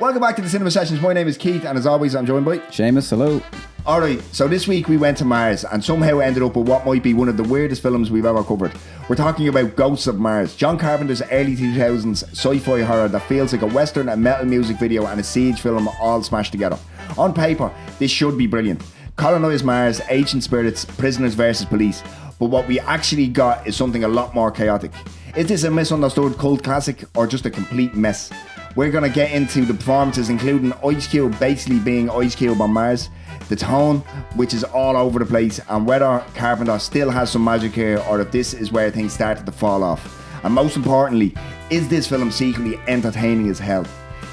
Welcome back to the Cinema Sessions. My name is Keith, and as always, I'm joined by Seamus. Hello. Alright, so this week we went to Mars and somehow ended up with what might be one of the weirdest films we've ever covered. We're talking about Ghosts of Mars, John Carpenter's early 2000s sci-fi horror that feels like a western, a metal music video and a siege film all smashed together. On paper, this should be brilliant. Colonise Mars, ancient spirits, prisoners versus police. But what we actually got is something a lot more chaotic. Is this a misunderstood cult classic or just a complete mess? We're going to get into the performances, including Ice Cube basically being Ice Cube on Mars, the tone, which is all over the place, and whether Carpenter still has some magic here or if this is where things started to fall off. And most importantly, is this film secretly entertaining as hell?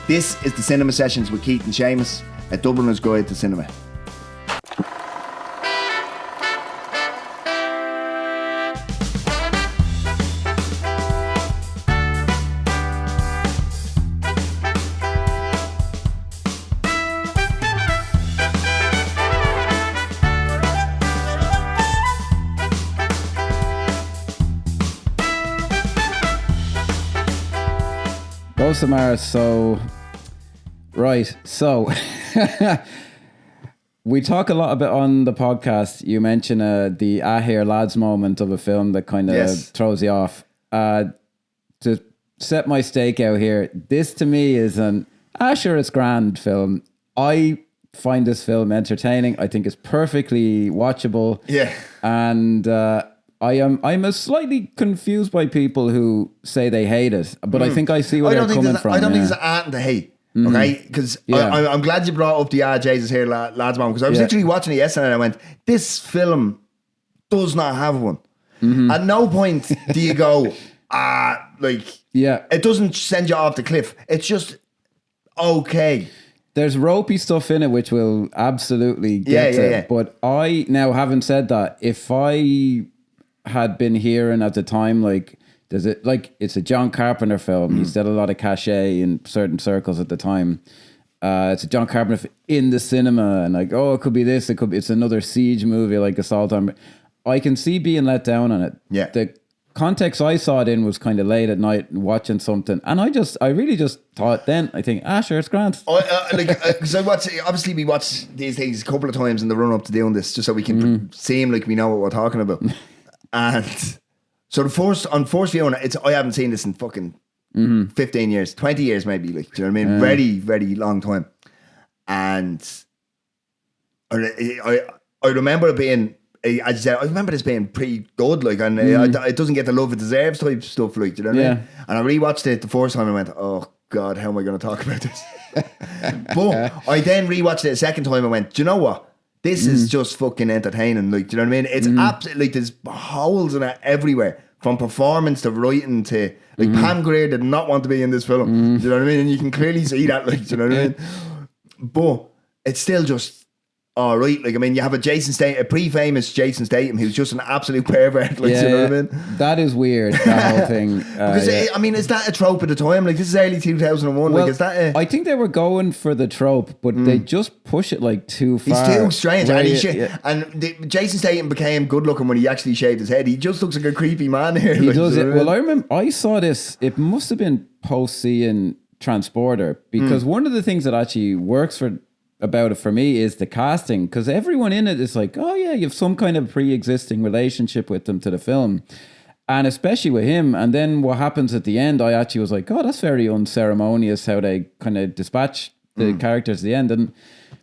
This is the Cinema Sessions with Keith and Seamus, a Dubliner's Guide to Cinema. Ghosts of Mars. So we talk a lot about on the podcast. You mentioned the here lads moment of a film that kind of throws you off. To set my stake out here, this to me is an sure it's grand film. I find this film entertaining. I think it's perfectly watchable. Yeah. And I'm slightly confused by people who say they hate it, but I think I see where they're coming from. I don't think there's an ant to hate. Okay, because I'm glad you brought up the Jesus here lads moment, because I was literally watching it yesterday and I went, this film does not have one. At no point do you go, it doesn't send you off the cliff. It's just okay. There's ropey stuff in it which will absolutely get it. But I, now having said that, if I had been hearing at the time, it's a John Carpenter film. He's got a lot of cachet in certain circles at the time. It's a John Carpenter in the cinema, and it could be this. It's another siege movie like Assault on. I can see being let down on it. Yeah. The context I saw it in was kind of late at night and watching something, and I really just thought then, I think, sure, it's grand. Because obviously we watch these things a couple of times in the run up to doing this, just so we can seem like we know what we're talking about. And so on first viewing, I haven't seen this in fucking 15 years, 20 years maybe, do you know what I mean? Very, very long time. And I remember it being, as you said, I remember this being pretty good, and it doesn't get the love it deserves type stuff, do you know what I mean? And I rewatched it the first time and went, oh God, how am I going to talk about this? But I then rewatched it a second time and went, do you know what? This is just fucking entertaining, do you know what I mean? It's absolutely, there's holes in it everywhere, from performance to writing to, Pam Grier did not want to be in this film, do you know what I mean? And you can clearly see that, do you know what I mean? But it's still just alright, you have a pre-famous Jason Statham who's just an absolute pervert, do you know what I mean? That is weird, that whole thing. Because, is that a trope at the time? This is early 2001, well, is that I think they were going for the trope, but they just push it too far. He's too strange, and Jason Statham became good looking when he actually shaved his head. He just looks like a creepy man here. He does it. Well, I remember I saw this, it must have been post seeing Transporter, because one of the things that actually works about it for me is the casting, because everyone in it is you have some kind of pre-existing relationship with them to the film, and especially with him. And then what happens at the end, I actually was like, that's very unceremonious how they kind of dispatch the characters at the end. And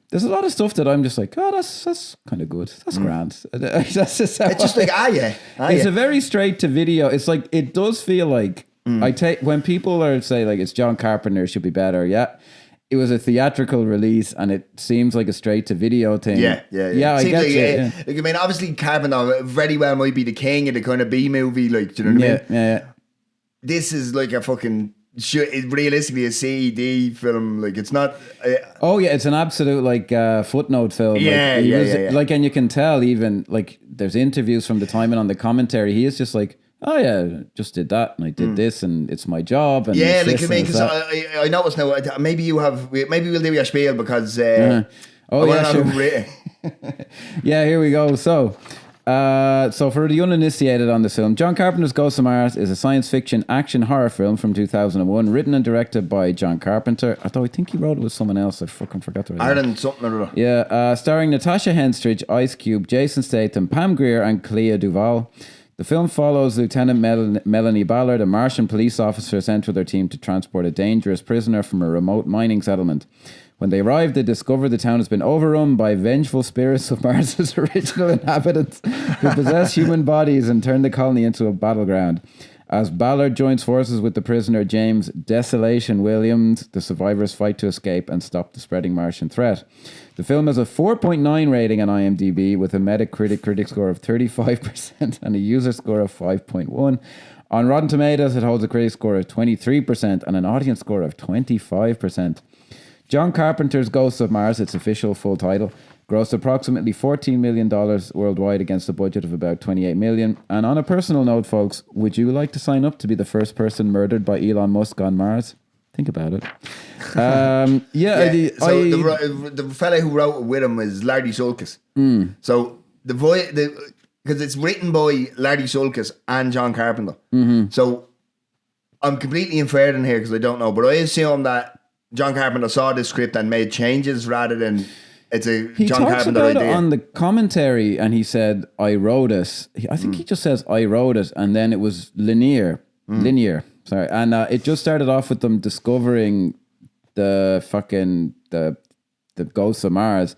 there's a lot of stuff that I'm just like, that's kind of good, that's grand. That's just how it's just it's a very straight to video. It's it does feel like I take when people say it's John Carpenter, should be better. It was a theatrical release, and it seems like a straight-to-video thing. Yeah. I get it. Obviously, Carpenter very well might be the king of the kind of B-movie, do you know what I mean? Yeah. This is a fucking, realistically, a CED film. It's not... it's an absolute, footnote film. Yeah. And you can tell even, there's interviews from the time, and on the commentary, he is just just did that, and I did this, and it's my job. And because I noticed now. Maybe we'll do your spiel because. Sure. Yeah, here we go. So, So for the uninitiated on this film, John Carpenter's Ghosts of Mars is a science fiction action horror film from 2001, written and directed by John Carpenter. Although I think he wrote it with someone else. I fucking forgot the name. Ireland something or other. Yeah, starring Natasha Henstridge, Ice Cube, Jason Statham, Pam Grier, and Clea Duvall. The film follows Lieutenant Melanie Ballard, a Martian police officer sent with her team to transport a dangerous prisoner from a remote mining settlement. When they arrive, they discover the town has been overrun by vengeful spirits of Mars's original inhabitants who possess human bodies and turn the colony into a battleground. As Ballard joins forces with the prisoner James Desolation Williams, the survivors fight to escape and stop the spreading Martian threat. The film has a 4.9 rating on IMDb with a Metacritic critic score of 35% and a user score of 5.1. On Rotten Tomatoes, it holds a critic score of 23% and an audience score of 25%. John Carpenter's Ghosts of Mars, its official full title, grossed approximately $14 million worldwide against a budget of about $28 million. And on a personal note, folks, would you like to sign up to be the first person murdered by Elon Musk on Mars? Think about it. The fella who wrote it with him is Larry Sulkis. So because it's written by Larry Sulkis and John Carpenter. So I'm completely inferred in here because I don't know, but I assume that John Carpenter saw this script and made changes rather than it's a he John talks Carpenter about idea. It on the commentary, and he said, "I wrote it." I think he just says, "I wrote it," and then it was linear. Sorry, and it just started off with them discovering the Ghosts of Mars,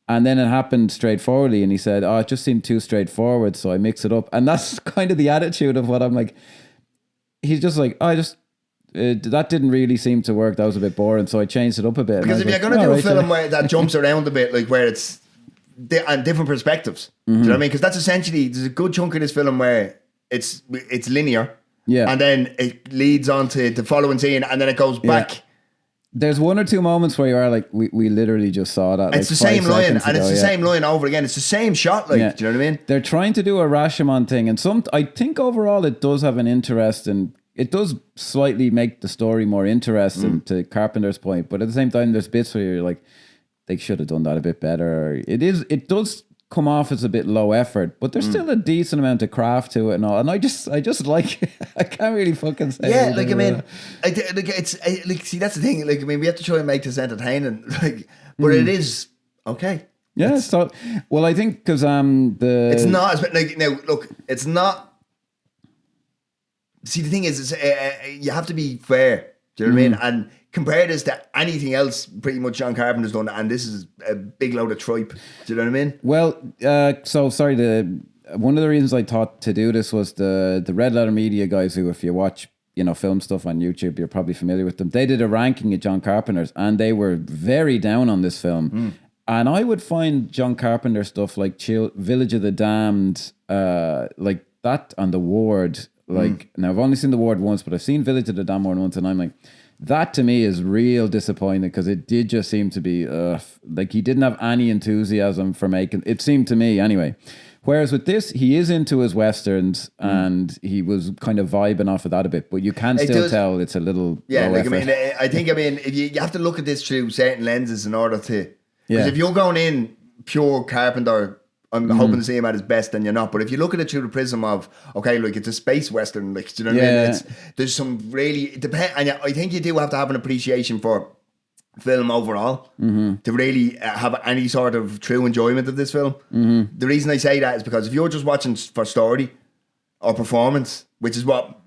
and then it happened straightforwardly. And he said, "Oh, it just seemed too straightforward, so I mix it up." And that's kind of the attitude of what I'm like. He's just like, that didn't really seem to work. That was a bit boring, so I changed it up a bit. Because if you're going to do a film where that jumps around a bit, like where it's and different perspectives, do you know what I mean? Because that's essentially, there's a good chunk of this film where it's linear, and then it leads on to the following scene, and then it goes back. There's one or two moments where you are like, we literally just saw that. It's the same line, and it's the same line over again. It's the same shot, like, do you know what I mean? They're trying to do a Rashomon thing, and I think overall it does have an interest in. It does slightly make the story more interesting to Carpenter's point, but at the same time, there's bits where you're like, they should have done that a bit better. It does come off as a bit low effort, but there's still a decent amount of craft to it and all. And I just like it. I can't really fucking say. Yeah, like I mean, see, that's the thing. Like I mean, we have to try and make this entertaining, like, but it is okay. Yeah, so well, I think because it's not like now. Look, it's not. See, the thing is you have to be fair. Do you know what I mean? And compare this to anything else pretty much John Carpenter's done, and this is a big load of tripe. Do you know what I mean? Well, so sorry, one of the reasons I thought to do this was the Red Letter Media guys, who, if you watch, film stuff on YouTube, you're probably familiar with them. They did a ranking of John Carpenter's, and they were very down on this film. And I would find John Carpenter stuff like Village of the Damned, like that, on The Ward. Like, now I've only seen The Ward once, but I've seen Village of the Damned once, and I'm like, that to me is real disappointing, because it did just seem to be like he didn't have any enthusiasm for making it, seemed to me anyway. Whereas with this, he is into his westerns, and he was kind of vibing off of that a bit, but you can still tell it's a little low like effort. I think if you have to look at this through certain lenses in order to, because if you're going in pure Carpenter, I'm hoping to see him at his best, and you're not. But if you look at it through the prism of, okay, like, it's a space western, like, do you know what I mean? There's some really and I think you do have to have an appreciation for film overall to really have any sort of true enjoyment of this film. The reason I say that is because if you're just watching for story or performance, which is what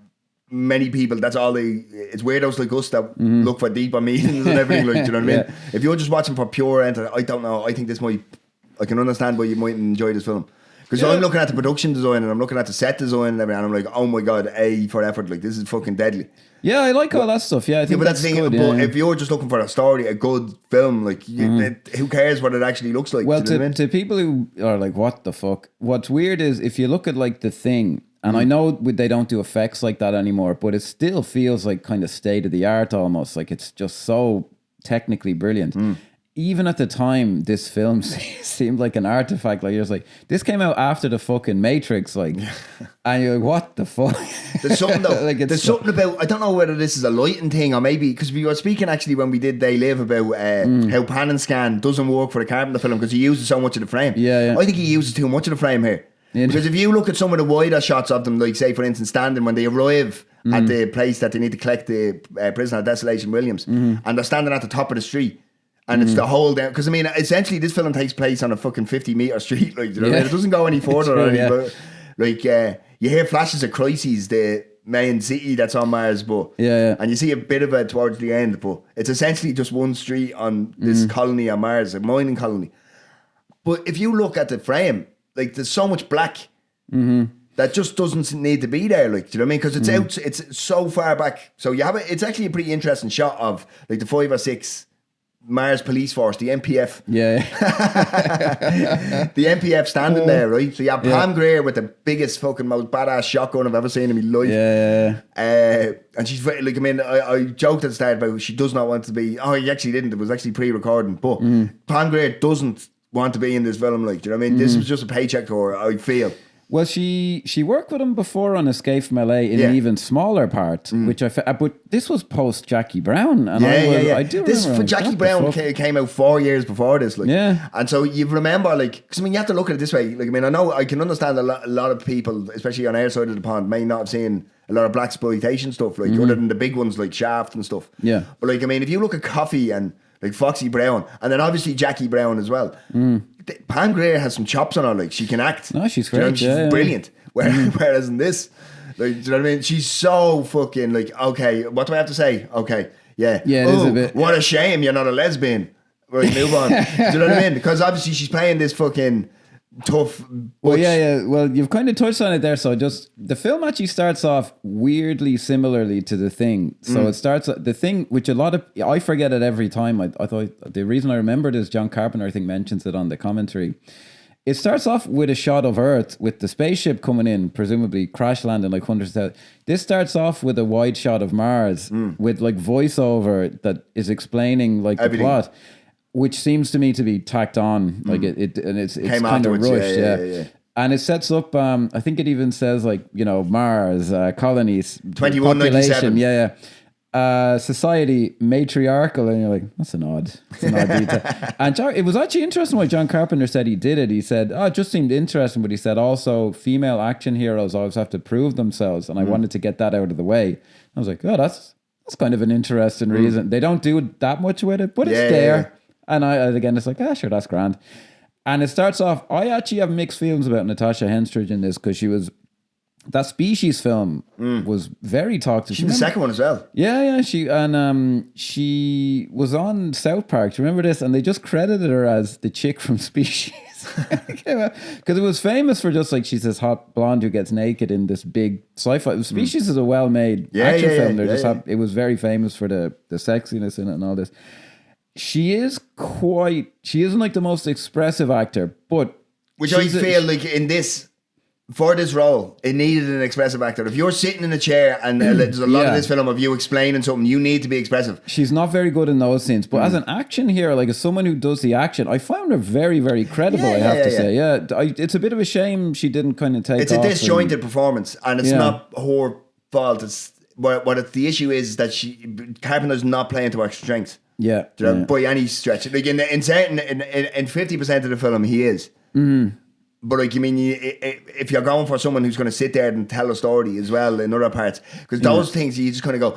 many people, that's all it's weirdos like us that look for deeper meanings and everything, like, do you know what I mean? If you're just watching for pure I don't know, I think this might, I can understand why you might enjoy this film. Because I'm looking at the production design, and I'm looking at the set design and everything, and I'm like, oh my god, A for effort, like, this is fucking deadly. Yeah, I like all that stuff. Yeah, I think but that's the thing. good, but if you're just looking for a story, a good film, like, who cares what it actually looks like? Well, to people who are like, what the fuck? What's weird is if you look at like The Thing, and I know they don't do effects like that anymore, but it still feels like kind of state of the art almost. Like, it's just so technically brilliant. Even at the time, this film seemed like an artifact. Like, you're just like, this came out after the fucking Matrix, like, and you're like, what the fuck? There's something though. Like, there's something about, I don't know whether this is a lighting thing or maybe, because we were speaking actually when we did They Live about how pan and scan doesn't work for a Carpenter film because he uses so much of the frame. Yeah. I think he uses too much of the frame here. Yeah. Because if you look at some of the wider shots of them, like say for instance, standing when they arrive at the place that they need to collect the prisoner, Desolation Williams, and they're standing at the top of the street. And it's the whole down, because I mean, essentially, this film takes place on a fucking 50-meter street. Like, you know what I mean? It doesn't go any further. True, or anything, but, like, you hear flashes of Crises, the main city that's on Mars, but and you see a bit of it towards the end. But it's essentially just one street on this colony on Mars, a mining colony. But if you look at the frame, like, there's so much black. That just doesn't need to be there, like, do you know what I mean? Because it's out, it's so far back. So you have it's actually a pretty interesting shot of like the 5 or 6 Mars police force, the MPF. Yeah. The MPF standing there, right? So you have Pam Grier with the biggest fucking most badass shotgun I've ever seen in my life. Yeah. And she's very, like, I mean, I joked at the start about she does not want to be. Oh, he actually didn't. It was actually pre-recording. But Pam Grier doesn't want to be in this film, like, do you know what I mean? This was just a paycheck to her, I feel. Well, she worked with him before on Escape from LA in an even smaller part, which but this was post Jackie Brown, and I do this remember Jackie Brown came out 4 years before this, like, and so you remember, like, because I mean, you have to look at it this way, like, I mean, I know I can understand a lot of people, especially on our side of the pond, may not have seen a lot of blaxploitation stuff, like other than the big ones like Shaft and stuff. Yeah, but like, I mean, if you look at Coffee and like Foxy Brown, and then obviously Jackie Brown as well. Pam Grier has some chops on her, like, she can act. No, she's great. She's brilliant. Whereas in this, like, do you know what I mean? She's so fucking like, okay, what do I have to say? Okay, yeah. Yeah, it is a bit. What a shame you're not a lesbian. Right, move on. Do you know what I mean? Because obviously she's playing this fucking tough. Well, yeah. Well, you've kind of touched on it there. So the film actually starts off weirdly similarly to The Thing. So it starts The Thing, which I forget it every time. I thought the reason I remembered is John Carpenter, I think, mentions it on the commentary. It starts off with a shot of Earth with the spaceship coming in, presumably crash landing like hundreds of thousands. This starts off with a wide shot of Mars with like voiceover that is explaining like everything. The plot, which seems to me to be tacked on, like it's kind of rushed, yeah. And it sets up. I think it even says like, you know, Mars colonies, 2197, yeah. Society matriarchal, and you're like, that's an odd detail. And it was actually interesting what John Carpenter said he did it. He said, it just seemed interesting, but he said also female action heroes always have to prove themselves, and I wanted to get that out of the way. I was like, that's kind of an interesting reason. They don't do that much with it, but it's there. Yeah. And again, it's like, sure, that's grand. And it starts off, I actually have mixed feelings about Natasha Henstridge in this, because she was, that Species film was very talked to. She was the second one as well. Yeah. She was on South Park. Do you remember this? And they just credited her as the chick from Species. Because it was famous for just like, she's this hot blonde who gets naked in this big sci-fi. Species is a well-made action film. It was very famous for the sexiness in it and all this. She isn't like the most expressive actor, but which I feel like in this, for this role, it needed an expressive actor. If you're sitting in a chair and there's a lot of this film of you explaining something, you need to be expressive. She's not very good in those scenes, but as an action hero, like as someone who does the action, I found her very, very credible. I have to say, it's a bit of a shame she didn't kind of take. It's a disjointed performance, and it's not her fault. It's the issue is that Carpenter's not playing to her strengths. Yeah, by any stretch. Like in 50% of the film, he is. But like, you mean, if you're going for someone who's going to sit there and tell a story as well in other parts, because those things you just kind of go,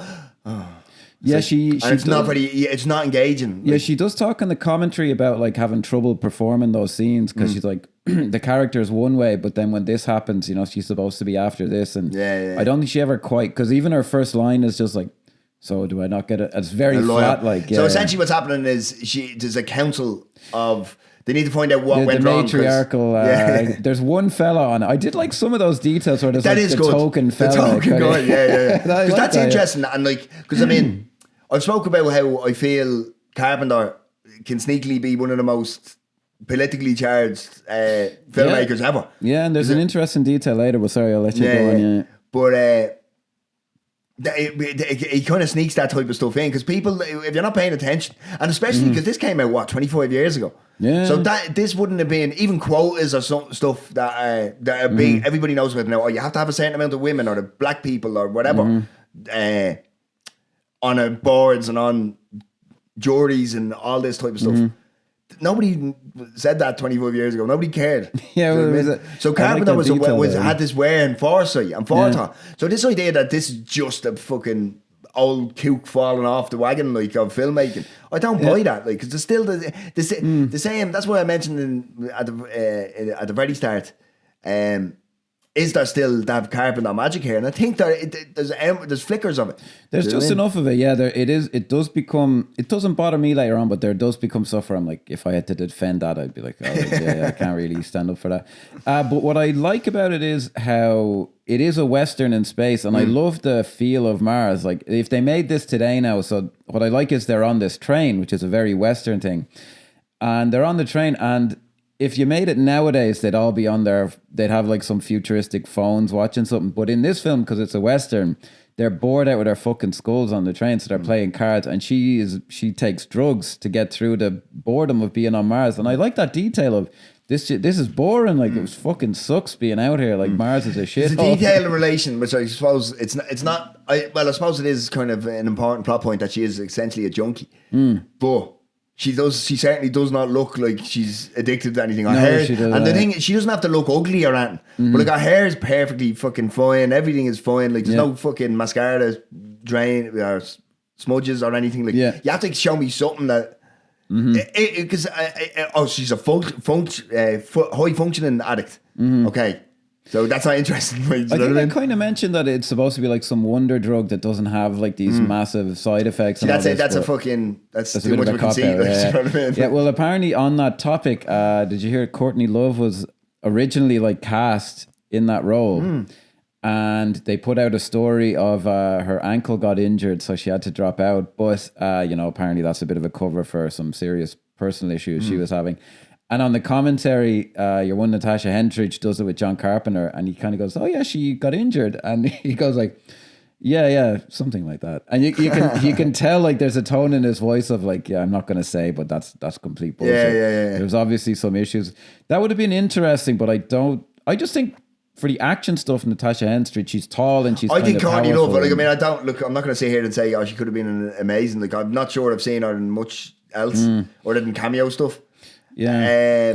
it's not engaging. Yeah, she does talk in the commentary about like having trouble performing those scenes because she's like, the character's one way, but then when this happens, you know, she's supposed to be after this, and I don't think she ever quite, because even her first line is just like, so do I not get it? It's very flat, like. So essentially, what's happening is there's a council of. They need to find out what went wrong. The matriarchal. There's one fella on it. I did like some of those details where there's that like the good. Token fella. The token guy, yeah. Because that's interesting, and like, because I mean, I've spoke about how I feel Carpenter can sneakily be one of the most politically charged filmmakers ever. Yeah, and there's an interesting detail later. But sorry, I'll let you go on. Yeah, but. He kind of sneaks that type of stuff in because people, if you're not paying attention, and especially because this came out 25 years ago, so this wouldn't have been even quotas or some stuff that are big. Everybody knows about it now. Or you have to have a certain amount of women or the black people or whatever on boards and on juries and all this type of stuff. nobody said that 25 years ago. Nobody cared. Yeah, Do you know what I mean? So Carpenter had this wear and foresight and forethought. So this idea that this is just a fucking old kook falling off the wagon like of filmmaking, I don't buy that. Like, because there's still the same. That's why I mentioned at the very start. Is there still that Carpenter magic here? And I think there's flickers of it. There's just enough of it. Yeah, it does become. It doesn't bother me later on, but there does become stuff where I'm like, if I had to defend that, I'd be like, oh, yeah, I can't really stand up for that. But what I like about it is how it is a Western in space, and I love the feel of Mars. Like, if they made this today now, so what I like is they're on this train, which is a very Western thing, and they're on the train, and if you made it nowadays, they'd all be on there. They'd have like some futuristic phones watching something. But in this film, because it's a Western, they're bored out with their fucking skulls on the train, so they're playing cards. And she takes drugs to get through the boredom of being on Mars. And I like that detail of this is boring. Like, it fucking sucks being out here. Like, Mars is a shit. It's a detailed relation, which I suppose it's not. I suppose it is kind of an important plot point that she is essentially a junkie, but. She certainly does not look like she's addicted to anything. Her hair, she doesn't. And the thing is, she doesn't have to look ugly or anything. But like, her hair is perfectly fucking fine. Everything is fine. Like, there's no fucking mascara drain or smudges or anything. Like, you have to show me something that because she's a high functioning addict. Okay. So that's not interesting. Right? I think I kind of mentioned that it's supposed to be like some wonder drug that doesn't have like these massive side effects. See, that's too much of a conceit. Like, yeah. You know what I mean? Yeah, well, apparently on that topic, did you hear Courtney Love was originally like cast in that role, and they put out a story of her ankle got injured, so she had to drop out. But apparently that's a bit of a cover for some serious personal issues she was having. And on the commentary, your one Natasha Henstridge does it with John Carpenter, and he kind of goes, "Oh yeah, she got injured," and he goes like, "Yeah, something like that." And you can tell like there's a tone in his voice of like, "Yeah, I'm not going to say, but that's complete bullshit." Yeah. There's obviously some issues that would have been interesting, but I just think for the action stuff, Natasha Henstridge, she's tall and she's. I think Courtney Love, but like, I mean, I'm not going to sit here and say, "Oh, she could have been amazing." Like, I'm not sure I've seen her in much else other than cameo stuff. Yeah,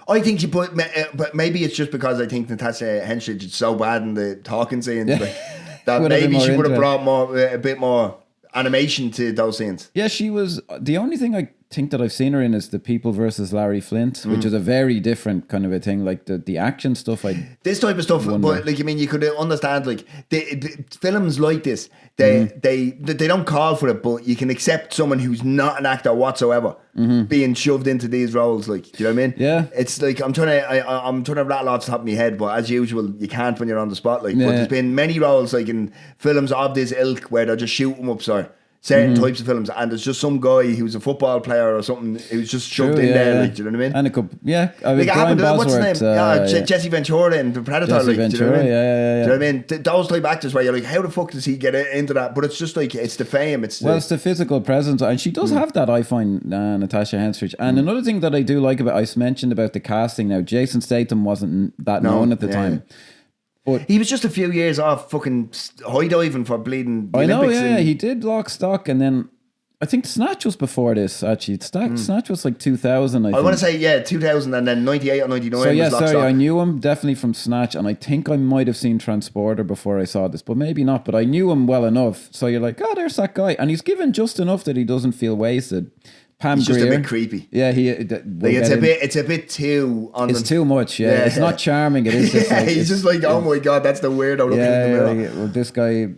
I think she put, but maybe it's just because I think Natasha Henstridge is so bad in the talking scenes that maybe she would have brought a bit more animation to those scenes. Yeah, she was. The only thing I think that I've seen her in is The People versus Larry Flint, which is a very different kind of a thing. Like the action stuff, this type of stuff. wonder. But like, I mean, you could understand like the films like this. They don't call for it, but you can accept someone who's not an actor whatsoever being shoved into these roles. Like, do you know what I mean? Yeah. It's like I'm trying to rattle off the top of my head, but as usual, you can't when you're on the spot. Like, but there's been many roles like in films of this ilk where they're just shooting up, certain types of films, and there's just some guy who's a football player or something who's just shoved in there. Like, do you know what I mean? And it could, I like, mean, Brian what's his Bosworth, name? Jesse Ventura in The Predator. Jesse like, Ventura, do you know what I mean? yeah. Do you know what I mean? Those type of actors where you're like, how the fuck does he get into that? But it's just like, it's the fame. It's the physical presence, and she does have that. I find Natasha Henstridge. And another thing that I do like about, I mentioned about the casting. Now, Jason Statham wasn't that known at the time. But he was just a few years off fucking high diving for bleeding the Olympics. He did Lock, Stock, and then I think Snatch was before this, actually. Snatch was like 2000, I want to say, 2000, and then 98 or 99 so, was Lock, Stock. I knew him definitely from Snatch, and I think I might have seen Transporter before I saw this, but maybe not. But I knew him well enough. So you're like, oh, there's that guy. And he's given just enough that he doesn't feel wasted. Pam He's Grier, just a bit creepy. Yeah, it's a bit too on It's too much, yeah. It's not charming, it is just like, he's just like, oh my god, that's the weirdo looking in the mirror. Well, this guy,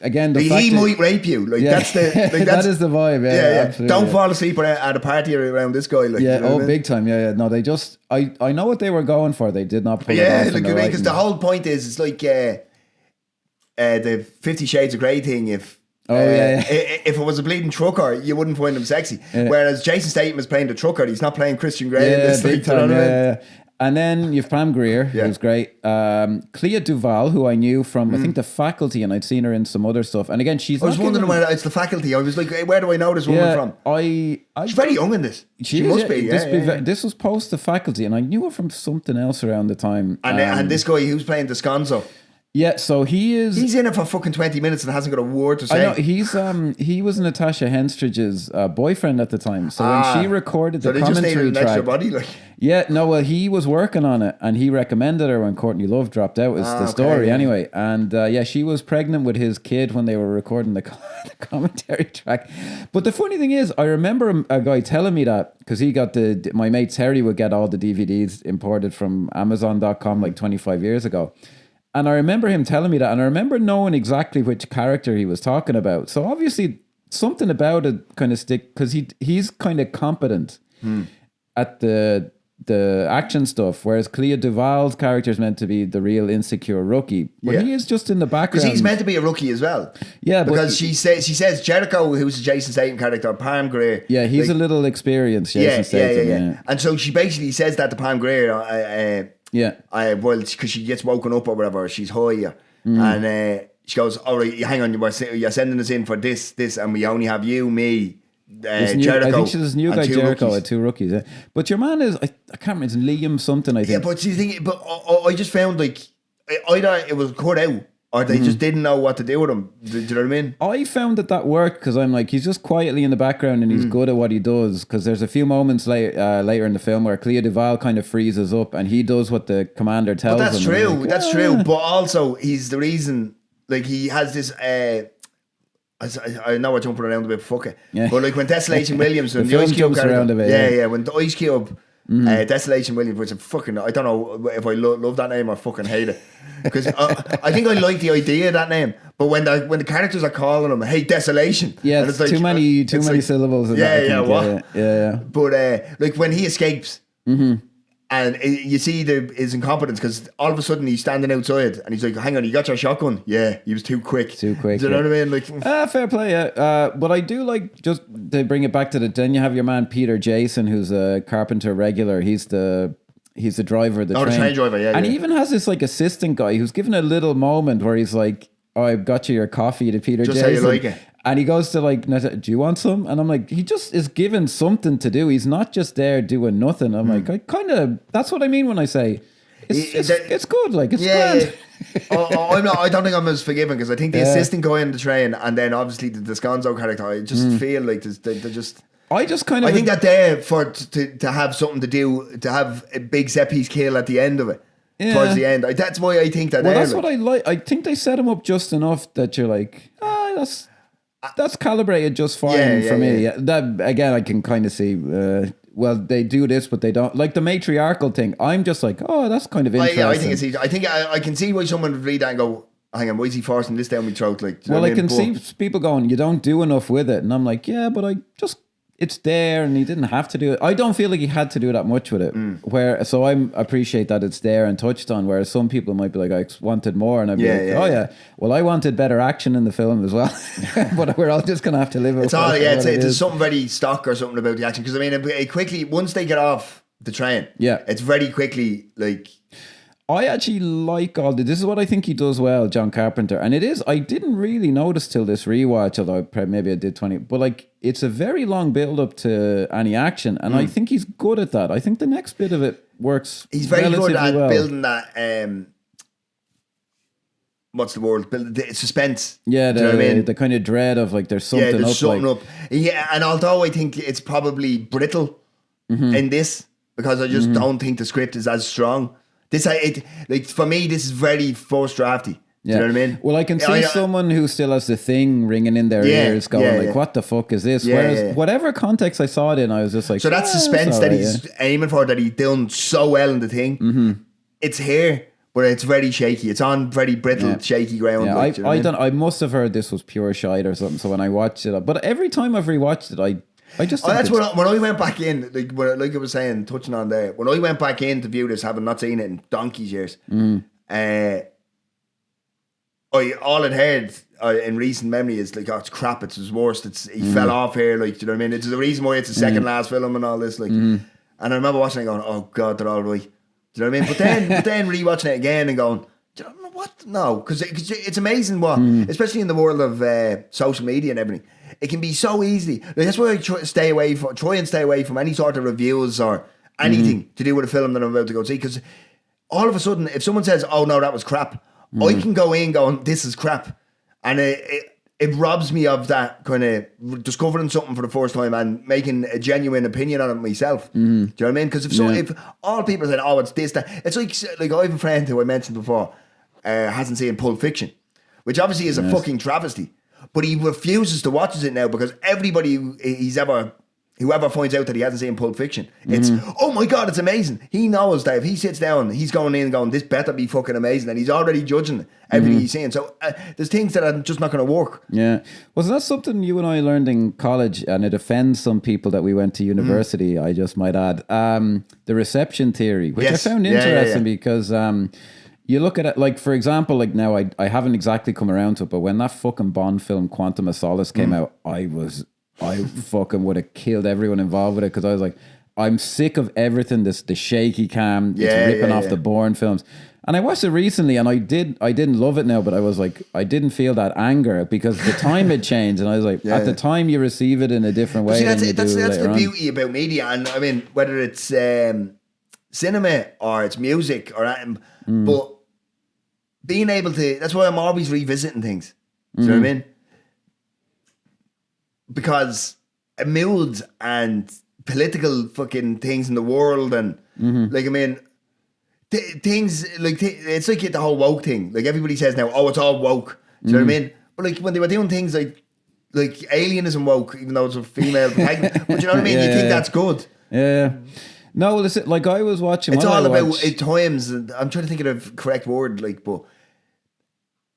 again, he might rape you. Like, that's the that is the vibe. Yeah. Absolutely, don't fall asleep at a party around this guy. Like, yeah, you know big time. Yeah. No, they just, I know what they were going for. They did not pull it off. Yeah, because the whole point is, it's like the 50 Shades of Grey thing. If it was a bleeding trucker, you wouldn't find him sexy. Yeah. Whereas Jason Statham is playing the trucker, he's not playing Christian Grey in this. Big time, yeah. And then you've Pam Grier, who's great. Clea Duvall, who I knew from, I think, The Faculty, and I'd seen her in some other stuff. And again, she's. I was wondering where it's The Faculty. I was like, hey, where do I know this woman from? She's very young in this. She must be. This was post The Faculty, and I knew her from something else around the time. And this guy who's playing Descanso. Yeah, so He's in it for fucking 20 minutes and hasn't got a word to say. I know he was Natasha Henstridge's boyfriend at the time. So when she recorded the commentary an extra body, like. Yeah, no, well, he was working on it and he recommended her when Courtney Love dropped out. Was the story anyway. And she was pregnant with his kid when they were recording the commentary track. But the funny thing is, I remember a guy telling me that because he got my mate Terry would get all the DVDs imported from Amazon.com like 25 years ago. And I remember him telling me that, and I remember knowing exactly which character he was talking about. So obviously something about it kind of stick, because he's kind of competent at the action stuff, whereas Clea Duvall's character is meant to be the real insecure rookie, but he is just in the background. Because he's meant to be a rookie as well. Yeah, because she says Jericho, who's the Jason Statham character, Pam Grier. Yeah, he's a little experienced. Jason Statham, yeah. And so she basically says that to Pam Grier. Well, because she gets woken up or whatever, she's high, and she goes, "All right, hang on, you're sending us in for this, and we only have you, me." Jericho. I think she's this new guy Jericho rookies. At 2 rookies. Yeah. But your man is, I can't remember, it's Liam something, I think. Yeah, but the thing, I just found like either it was cut out or they just didn't know what to do with him. Do you know what I mean? I found that worked because I'm like, he's just quietly in the background and he's good at what he does. Because there's a few moments later in the film where Clea Duvall kind of freezes up and he does what the commander tells him. That's true. Like, that's true. But also, he's the reason. Like he has this. I know we're jumping around a bit, fuck it. Yeah. But like when Desolation Williams, when the Ice Cube around a bit, when the Ice Cube, Desolation Williams, which fucking, I don't know if I love that name or fucking hate it, because I think I like the idea of that name, but when the characters are calling him, hey, Desolation, and it's like, too many syllables. In yeah. But like when he escapes. And you see his incompetence because all of a sudden he's standing outside and he's like, hang on, you got your shotgun? Yeah, he was too quick. Do you know what I mean? Like, fair play, yeah. But I do like, just to bring it back to then you have your man Peter Jason, who's a Carpenter regular. He's the driver of the train. The train driver, yeah. And he even has this like assistant guy who's given a little moment where he's like, oh, I've got you your coffee to Peter Jason. Just how you like it. And he goes to like, do you want some? And I'm like, he just is given something to do. He's not just there doing nothing. I'm like, I kind of, that's what I mean when I say it's good. Like, it's grand. I don't think I'm as forgiving because I think the assistant guy on the train and then obviously the Descanso character, I just feel like they're just... I think that they're to have something to do, to have a big set piece kill at the end of it. Yeah. Towards the end. That's why I think that that's what I like. I think they set him up just enough that you're like, that's calibrated just fine for me. Yeah. That again, I can kind of see. Well, they do this, but they don't like the matriarchal thing. I'm just like, oh, that's kind of interesting. I think it's easy. I think I can see why someone would read that and go, hang on, why is he forcing this down my throat? Like, well, I can see people going, you don't do enough with it, and I'm like, yeah, but it's there, and he didn't have to do it. I don't feel like he had to do that much with it. So I appreciate that it's there and touched on. Whereas some people might be like, I wanted more, and I'd be well, I wanted better action in the film as well. But we're all just gonna have to live with it. It's something very stock or something about the action because I mean, it quickly once they get off the train, it's very quickly like. I actually like this is what I think he does well, John Carpenter. And it is, I didn't really notice till this rewatch, although maybe I did 20, but like it's a very long build up to any action. And I think he's good at that. I think the next bit of it works. He's very good at building that, what's the word? The suspense. Yeah, the kind of dread of like there's something up. Yeah, and although I think it's probably brittle in this, because I just don't think the script is as strong. Like for me, this is very first drafty. Do you know what I mean? Well, I can see someone who still has the thing ringing in their ears going what the fuck is this? Whereas whatever context I saw it in, I was just like... So that suspense that he's aiming for, that he's done so well in the thing, it's here, but it's very shaky. It's on very brittle, shaky ground. Yeah, I must have heard this was pure shite or something, so when I watched it... But every time I've rewatched it, I just that's when I went back in, like I was saying, touching on there, when I went back in to view this, having not seen it in donkey's years, all I'd heard in recent memory is like, oh, it's crap, it's his worst, he fell off here, like, do you know what I mean? It's the reason why it's the second last film and all this, like, and I remember watching it going, oh god, they're all right, do you know what I mean? But then rewatching it again and going, do you know what? No, because it's amazing what, especially in the world of social media and everything. It can be so easy. Like, that's why I try and stay away from any sort of reviews or anything to do with a film that I'm about to go see. Because all of a sudden, if someone says, "Oh no, that was crap," I can go in going, this is crap. And it robs me of that kind of discovering something for the first time and making a genuine opinion on it myself. Do you know what I mean? Because if all people said, oh, it's this, that, it's like I have a friend who I mentioned before hasn't seen Pulp Fiction, which obviously is a fucking travesty. But he refuses to watch it now because everybody whoever finds out that he hasn't seen Pulp Fiction, it's, oh my God, it's amazing. He knows that if he sits down, he's going in and going, this better be fucking amazing. And he's already judging everything he's seeing. So there's things that are just not going to work. Yeah. Was that something you and I learned in college? And it offends some people that we went to university, I just might add. The reception theory, which I found interesting because... you look at it, like, for example, like now I haven't exactly come around to it, but when that fucking Bond film Quantum of Solace came out, I fucking would have killed everyone involved with it because I was like, I'm sick of everything, the shaky cam, it's ripping off the Bourne films. And I watched it recently and I didn't love it now, but I was like, I didn't feel that anger because the time had changed and I was like, at the time you receive it in a different way. See, that's the beauty about media. And I mean, whether it's cinema or it's music or anything, but being able to, that's why I'm always revisiting things. Do you know what I mean? Because moods and political fucking things in the world and like, I mean, things like, it's like the whole woke thing. Like everybody says now, oh, it's all woke. Do you know what I mean? But like when they were doing things like Alien isn't woke, even though it's a female protagonist. But you know what I mean? You think that's good. Yeah. No, well, like I was watching. It's all about at times. I'm trying to think of the correct word, like, but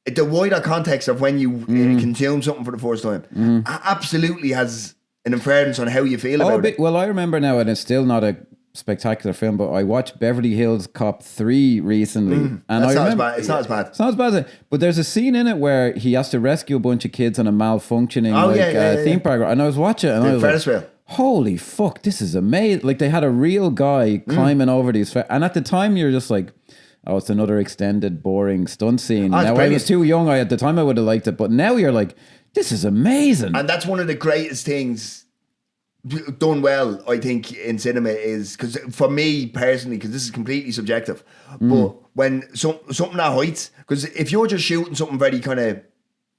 the wider context of when you consume something for the first time absolutely has an influence on how you feel about it. Well, I remember now, and it's still not a spectacular film, but I watched Beverly Hills Cop 3 recently, and It's not as bad. It's not as bad. But there's a scene in it where he has to rescue a bunch of kids on a malfunctioning theme park, and I was watching it, and I was Ferris wheel. Holy fuck, this is amazing. Like, they had a real guy climbing over these. And at the time, you're just like, oh, it's another extended, boring stunt scene. Now, I was too young. At the time, I would have liked it. But now you're like, this is amazing. And that's one of the greatest things done well, I think, in cinema is, because for me personally, because this is completely subjective, but when something that heights, because if you're just shooting something very kind of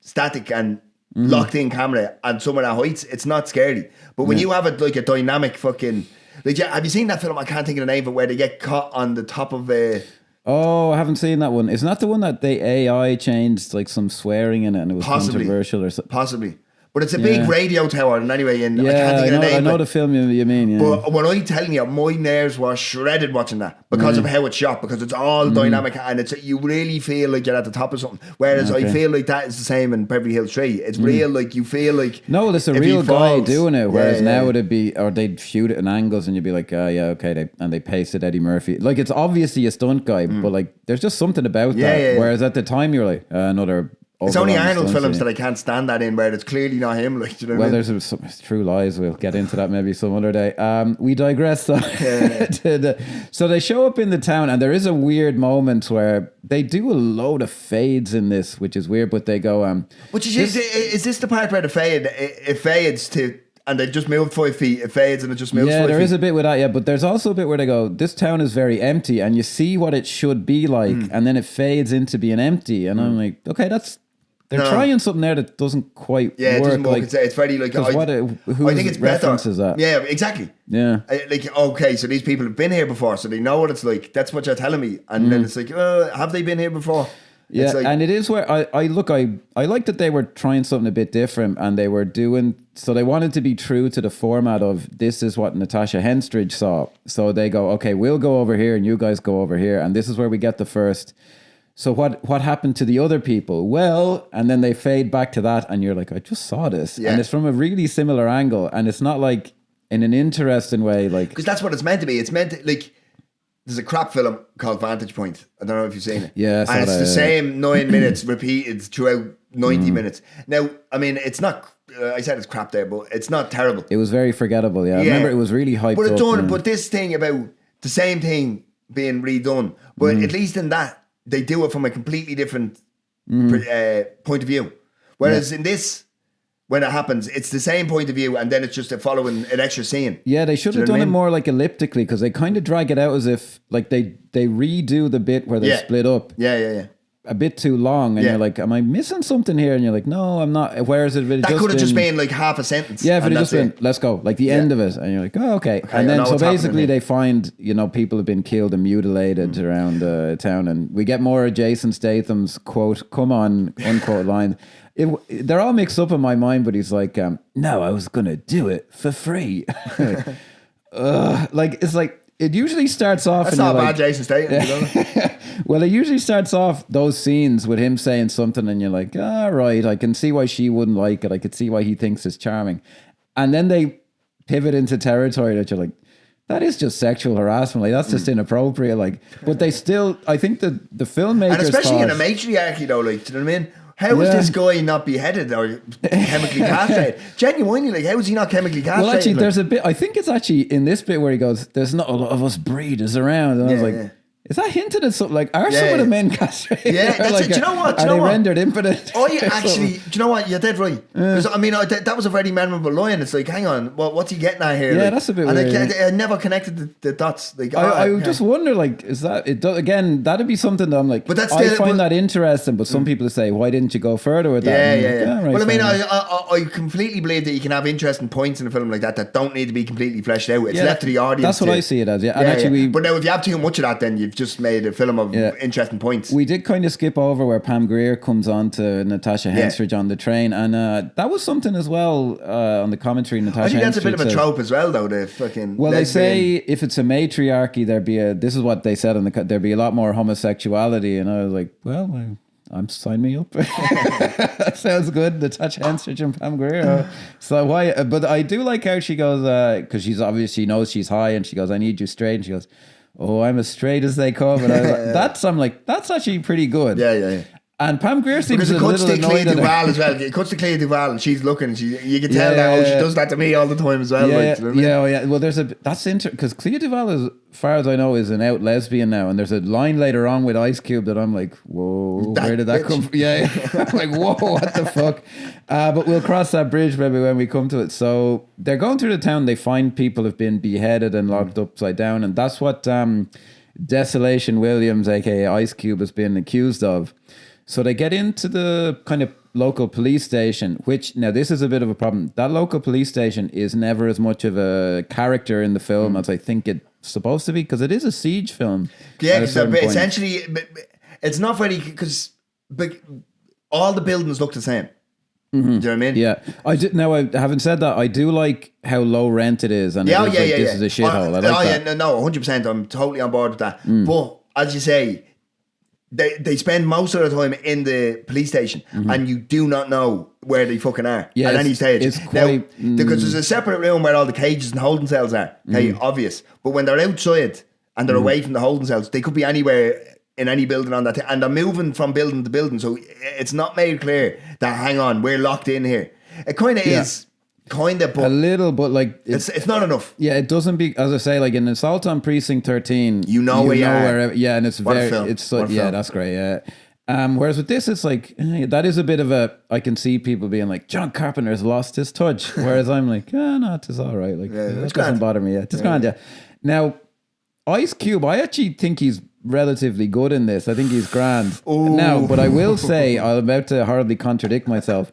static and locked in camera and some of that heights, it's not scary. But when you have it like a dynamic fucking, like, have you seen that film? I can't think of the name of it, where they get caught on the top of a. Oh, I haven't seen that one. Isn't that the one that the AI changed like some swearing in it and it was controversial or something? Possibly. But it's a big radio tower, and anyway, and I can't think of the name. I know the film you mean. Yeah. But when I'm telling you, my nerves were shredded watching that because of how it's shot, because it's all dynamic and it's, you really feel like you're at the top of something. Whereas I feel like that is the same in Beverly Hills 3. It's real, like you feel like no, it's a real guy doing it. Whereas now it'd be, or they'd shoot it in angles, and you'd be like, okay, and they pasted Eddie Murphy. Like, it's obviously a stunt guy, but like there's just something about that. Whereas at the time you're like another. It's only Arnold films that I can't stand that in, where it's clearly not him. Like, do you know what I mean? There's some True Lies. We'll get into that maybe some other day. We digress. So they show up in the town, and there is a weird moment where they do a load of fades in this, which is weird. But they go, is this the part where it fades to? And they just moved 5 feet. It fades and it just moves 5 feet. Yeah, there is a bit with that, yeah. But there's also a bit where they go, this town is very empty, and you see what it should be like, and then it fades into being empty. And I'm like, okay, they're trying something there that doesn't quite work. It doesn't work. Like, it's very like, I think it's better. That? Yeah, exactly. Yeah. Like, okay, so these people have been here before, so they know what it's like. That's what you're telling me. And then it's like, have they been here before? Yeah, like, and it is where I like that they were trying something a bit different, and they were doing, so they wanted to be true to the format of, this is what Natasha Henstridge saw. So they go, okay, we'll go over here and you guys go over here, and this is where we get the first. So what happened to the other people? Well, and then they fade back to that, and you're like, I just saw this. Yeah. And it's from a really similar angle, and it's not like in an interesting way, like, because that's what it's meant to be. It's meant to, like, there's a crap film called Vantage Point. I don't know if you've seen it. Yeah, and it's the same 9 minutes repeated throughout 90 minutes. Now, I mean, it's not. I said it's crap there, but it's not terrible. It was very forgettable. Yeah, I remember it was really hyped but up. But this thing about the same thing being redone, but at least in that they do it from a completely different point of view. Whereas in this, when it happens, it's the same point of view, and then it's just following an extra scene. Yeah, they should have done it more like elliptically, because they kind of drag it out as if like they redo the bit where they split up. Yeah. a bit too long, and you're like, am I missing something here? And you're like, no, I'm not. Whereas it that could have just been like half a sentence. Yeah, if it had just been, let's go, like the end of it, and you're like, oh, okay. And then so basically they find, people have been killed and mutilated around town, and we get more of Jason Statham's quote, "Come on," unquote line. They're all mixed up in my mind, but he's like, no, I was gonna do it for free. Like it's like it usually starts off. That's not bad, Jason Statham. Well, it usually starts off those scenes with him saying something, and you're like, all right, I can see why she wouldn't like it. I could see why he thinks it's charming, and then they pivot into territory that you're like, that is just sexual harassment. Like that's just inappropriate. Like, but they still, I think the filmmakers, and especially in a matriarchy though, like, do you know what I mean? How is this guy not beheaded or chemically castrated? Genuinely, like, how is he not chemically castrated? Well, actually, there's a bit, I think it's actually in this bit where he goes, there's not a lot of us breeders around. And I was like, is that hinted at something? Like, are some of the men castrated? Yeah, that's like, it. Do you know what? Are they rendered impotent? Oh, yeah, actually, do you know what? You're dead right. Because, I mean, that was a very memorable line. It's like, hang on, what's he getting at here? Yeah, like, that's a bit and weird. I never connected the dots. Like, I just wonder, like, is that, again, that'd be something that I'm like, but that's still, I find that interesting, but some people say, why didn't you go further with that? Yeah. Right, well, I mean, I completely believe that you can have interesting points in a film like that don't need to be completely fleshed out. It's left to the audience. That's what I see it as, And actually, but now if you have too much of that, then you've just made a film of interesting points. We did kind of skip over where Pam Grier comes on to Natasha Henstridge on the train, and that was something as well on the commentary. Natasha I think that's a bit of a says, trope as well, though. The fucking they say if it's a matriarchy, this is what they said there'd be a lot more homosexuality, and I was like, well, I'm sign me up. That sounds good. Natasha Henstridge and Pam Grier. So why? But I do like how she goes because she knows she's high, and she goes, "I need you straight," and she goes, "Oh, I'm as straight as they come." And I'm like, that's actually pretty good. Yeah. And Pam Grier seems because it cuts to Clea annoyed Duvall as well. It cuts to Clea Duvall, and she's looking. You can tell that she does that to me all the time as well. Yeah, like, you know what I mean? Well, that's interesting because Clea Duvall, as far as I know, is an out lesbian now. And there's a line later on with Ice Cube that I'm like, whoa, where did that come from? Yeah, I'm like, whoa, what the fuck? But we'll cross that bridge maybe when we come to it. So they're going through the town. They find people have been beheaded and locked upside down, and that's what Desolation Williams, aka Ice Cube, has been accused of. So they get into the kind of local police station, which now this is a bit of a problem. That local police station is never as much of a character in the film as I think it's supposed to be, because it is a siege film. Yeah, because essentially it's not very, because all the buildings look the same. Do you know what I mean? Yeah. Having said that, I do like how low rent it is, and this is a shithole. I like that. No, 100%. I'm totally on board with that. But as you say, they spend most of the time in the police station, and you do not know where they fucking are at any stage. It's quite because there's a separate room where all the cages and holding cells are. Okay, obvious. But when they're outside and they're away from the holding cells, they could be anywhere in any building on that, and they're moving from building to building. So it's not made clear that, hang on, we're locked in here. It kind of is. Kind of, but a little, but like it's not enough. Yeah, it doesn't be, as I say, like in Assault on Precinct 13, you know where you are. Yeah, and it's that's great. Yeah. Whereas with this, it's like that is a bit of a. I can see people being like, John Carpenter's lost his touch, whereas I'm like, no, it's all right. Like it doesn't bother me. It's grand. Yeah. Now, Ice Cube, I actually think he's relatively good in this. I think he's grand. Ooh. Now, but I will say, I'm about to horribly contradict myself.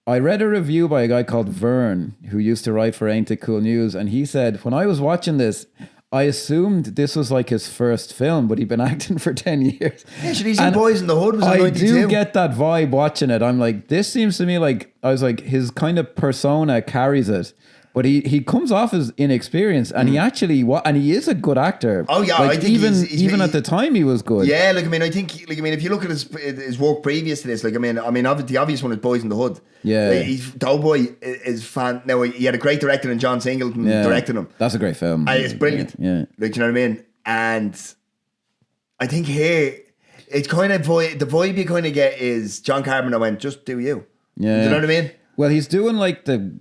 I read a review by a guy called Vern, who used to write for Ain't It Cool News, and he said, when I was watching this, I assumed this was like his first film, but he'd been acting for 10 years. Yeah, he's in Boys in the Hood was in I 92. do get that vibe watching it. I'm like, this seems to me like, I was like, his kind of persona carries it. But he comes off as inexperienced, and he actually and he is a good actor. Oh yeah, like, I think even at the time he was good. Yeah, like I think if you look at his work previous to this, like the obvious one is Boys in the Hood. Yeah, he's Doughboy is fan. Now he had a great director in John Singleton directing him. That's a great film. It's brilliant. Yeah, like, you know what I mean. And I think here it's kind of the vibe you kind of get is John Carpenter went, just do you. Yeah, do you know what I mean? Well, he's doing like the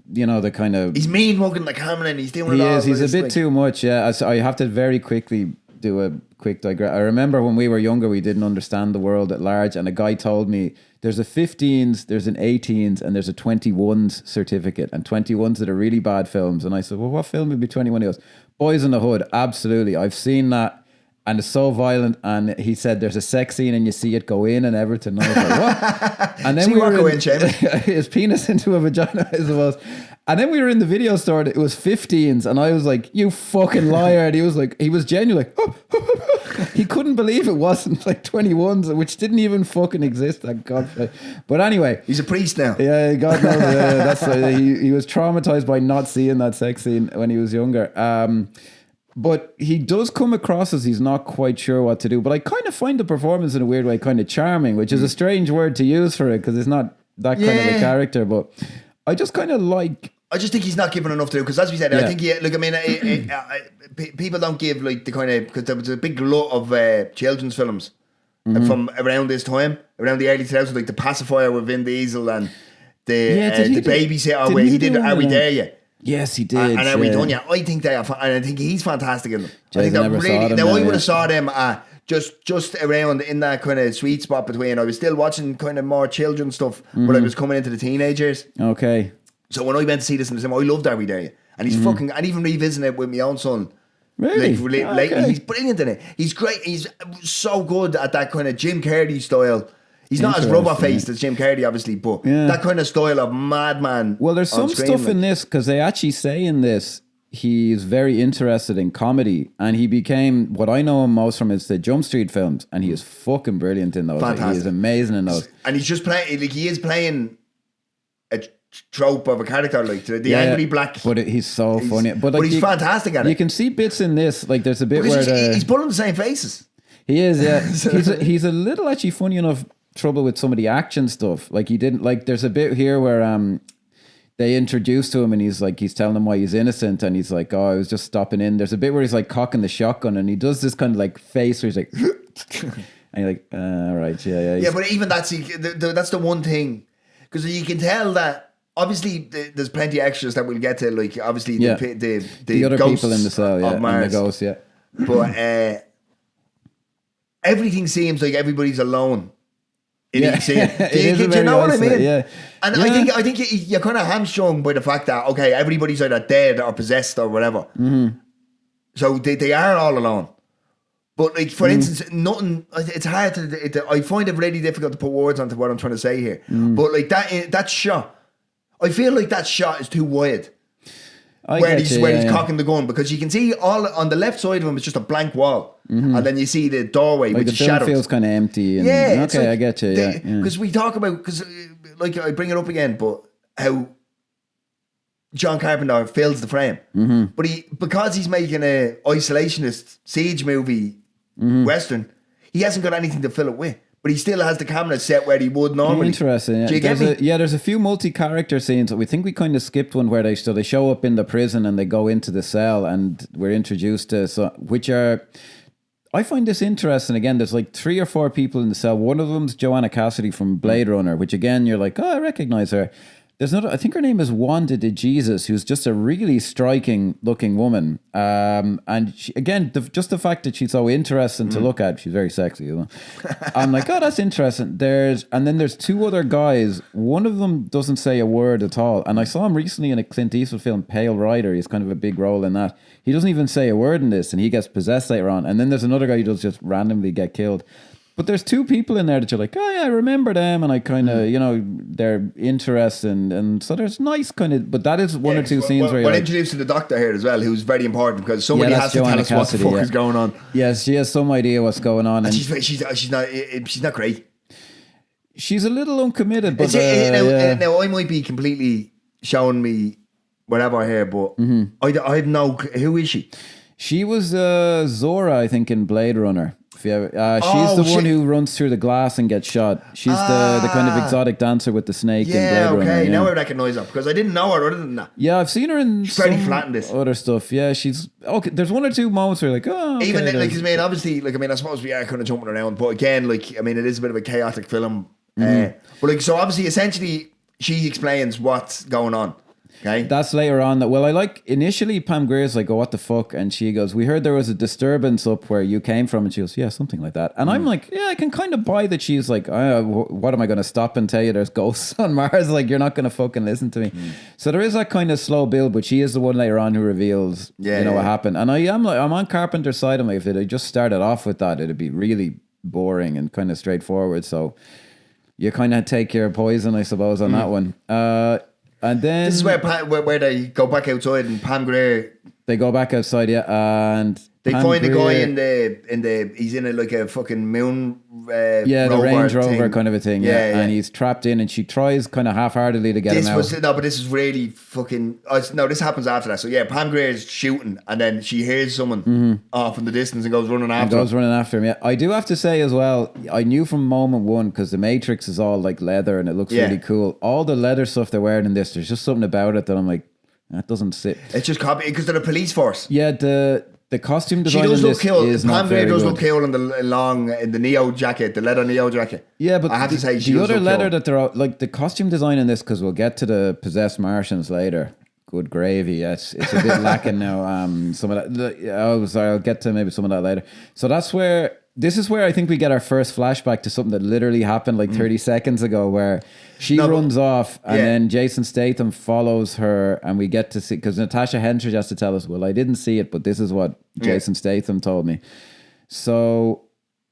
kind of... He's mean mugging the camera, and he's doing it all. He's a bit too much, yeah. I have to very quickly do a quick digress. I remember when we were younger, we didn't understand the world at large, and a guy told me there's a 15s, there's an 18s, and there's a 21s certificate, and 21s that are really bad films. And I said, well, what film would be 21? He goes, Boys in the Hood, absolutely. I've seen that. and it's so violent. And he said there's a sex scene and you see it go in and everything. And I was like, what? And then See we what were go in, Seamus? his penis into a vagina, I suppose. And then we were in the video store and it was 15s, and I was like, you fucking liar. And he was like, he was genuinely like, he couldn't believe it wasn't like 21s, which didn't even fucking exist. Thank God. But anyway. He's a priest now. Yeah, God knows. That's he was traumatized by not seeing that sex scene when he was younger. But he does come across as he's not quite sure what to do. But I kind of find the performance in a weird way kind of charming, which is a strange word to use for it because it's not that kind of a character. But I just kind of like... I just think he's not given enough to do because, as we said, I think people don't give like the kind of, because there was a big glut of children's films from around this time, around the early 2000s, like The Pacifier with Vin Diesel and the Babysitter where he did Are We There Yet? Yes, he did. And Are We Done Yet? I think and I think he's fantastic in them. Jeez, I think that really. Now I would yeah. have saw them just around in that kind of sweet spot between. I was still watching kind of more children's stuff, but I was coming into the teenagers. Okay. So when I went to see this in the cinema, I loved Are We There Yet? And he's fucking, and even revisiting it with my own son. Really? Lately, he's brilliant in it. He's great. He's so good at that kind of Jim Carrey style. He's not as rubber faced as Jim Carrey, obviously, but that kind of style of madman. Well, there's some stuff in this because they actually say in this he's very interested in comedy, and he became what I know him most from is the Jump Street films, and he is fucking brilliant in those. Fantastic. Like, he is amazing in those, and he's just playing like he is playing a trope of a character like the angry black, but he's so funny. But he's fantastic at it. You can see bits in this, like there's a bit where he's pulling the same faces. He is, yeah. he's a little actually funny enough trouble with some of the action stuff. Like he didn't like. There's a bit here where they introduce to him and he's telling them why he's innocent, and he's like, oh, I was just stopping in. There's a bit where he's like cocking the shotgun and he does this kind of like face where he's like, and you're like, all right, yeah. Yeah, but even that's the one thing, because you can tell that. Obviously, there's plenty of extras that we'll get to, like obviously the other people in the cell, of Mars. And the ghosts, yeah. But everything seems like everybody's alone in each scene. Do you know what I mean? Yeah. And I think you're kind of hamstrung by the fact that everybody's either dead or possessed or whatever. Mm-hmm. So they are all alone. But like for instance, nothing. It's hard to. I find it really difficult to put words onto what I'm trying to say here. But like that shot. I feel like that shot is too wide. Where he's cocking the gun, because you can see all on the left side of him, it's just a blank wall, and then you see the doorway like with the film shadows. Feels kind of empty. And, okay, like, I get you. Because we talk about like I bring it up again, but how John Carpenter fills the frame, but because he's making a isolationist siege movie western, he hasn't got anything to fill it with. But he still has the camera set where he would normally. Interesting. Yeah. Do you get me? There's a few multi-character scenes. We think we kind of skipped one where they show up in the prison and they go into the cell and we're introduced to which are. I find this interesting. Again, there's like 3 or 4 people in the cell. One of them's Joanna Cassidy from Blade Runner, which again you're like, oh, I recognize her. There's another, I think her name is Wanda de Jesus, who's just a really striking looking woman. And she, again, just the fact that she's so interesting to look at, she's very sexy. You know? I'm like, oh, that's interesting. And then there's 2 other guys. One of them doesn't say a word at all. And I saw him recently in a Clint Eastwood film, Pale Rider. He's kind of a big role in that. He doesn't even say a word in this, and he gets possessed later on. And then there's another guy who does just randomly get killed. But there's 2 people in there that you're like, oh yeah, I remember them, and I kind of, they're interesting, and so there's nice kind of, but that is one or 2 scenes where you're like, introducing the doctor here as well, who's very important because somebody has to tell us what the fuck is going on. Yes, she has some idea what's going on, and she's not great. She's a little uncommitted, but now I might be completely showing me whatever here, but I have no. Who is she? She was Zora, I think, in Blade Runner. She's the one who runs through the glass and gets shot. She's the kind of exotic dancer with the snake in Blade Runner. Yeah. Now I recognise her because I didn't know her other than that. Yeah, I've seen her in pretty flat in this other stuff. Yeah, she's okay. There's 1 or 2 moments where you're like, oh, okay, even like, obviously, like, I suppose we are kind of jumping around, but again, like, it is a bit of a chaotic film. But like, so obviously, essentially, she explains what's going on. Okay. That's later on. Well, I like initially Pam Greer's like, oh, what the fuck? And she goes, we heard there was a disturbance up where you came from. And she goes, yeah, something like that. And I'm like, yeah, I can kind of buy that she's like, what am I going to stop and tell you there's ghosts on Mars? Like, you're not going to fucking listen to me. So there is that kind of slow build, but she is the one later on who reveals, what happened. And I'm on Carpenter's side. I'm like, if they just started off with that, it'd be really boring and kind of straightforward. So you kind of take your poison, I suppose, on that one. And then this is where they go back outside and Pam Grier. They go back outside, and they find the guy in the he's in like a fucking moon. The Range Rover kind of a thing. Yeah, and he's trapped in, and she tries kind of half-heartedly to get him out. But this is really fucking. No, this happens after that. So yeah, Pam Grier is shooting, and then she hears someone off in the distance and goes running after him. Yeah, I do have to say as well, I knew from moment one, because the Matrix is all like leather and it looks really cool. All the leather stuff they're wearing in this, there's just something about it that I'm like, that doesn't sit. It's just copy because they're a police force. Yeah, the costume design she does in look this cool. is Pam not Grier very does good. look cool in the Neo jacket, the leather Neo jacket. Yeah, but I have to say she the does other look leather cool. that they're out, like the costume design in this, because we'll get to the possessed Martians later. Good gravy. Yes, it's a bit lacking now. Some of that. I'll get to maybe some of that later. So this is where I think we get our first flashback to something that literally happened like 30 seconds ago, where she runs off and then Jason Statham follows her, and we get to see, because Natasha Henstridge has to tell us, well, I didn't see it, but this is what Jason Statham told me. So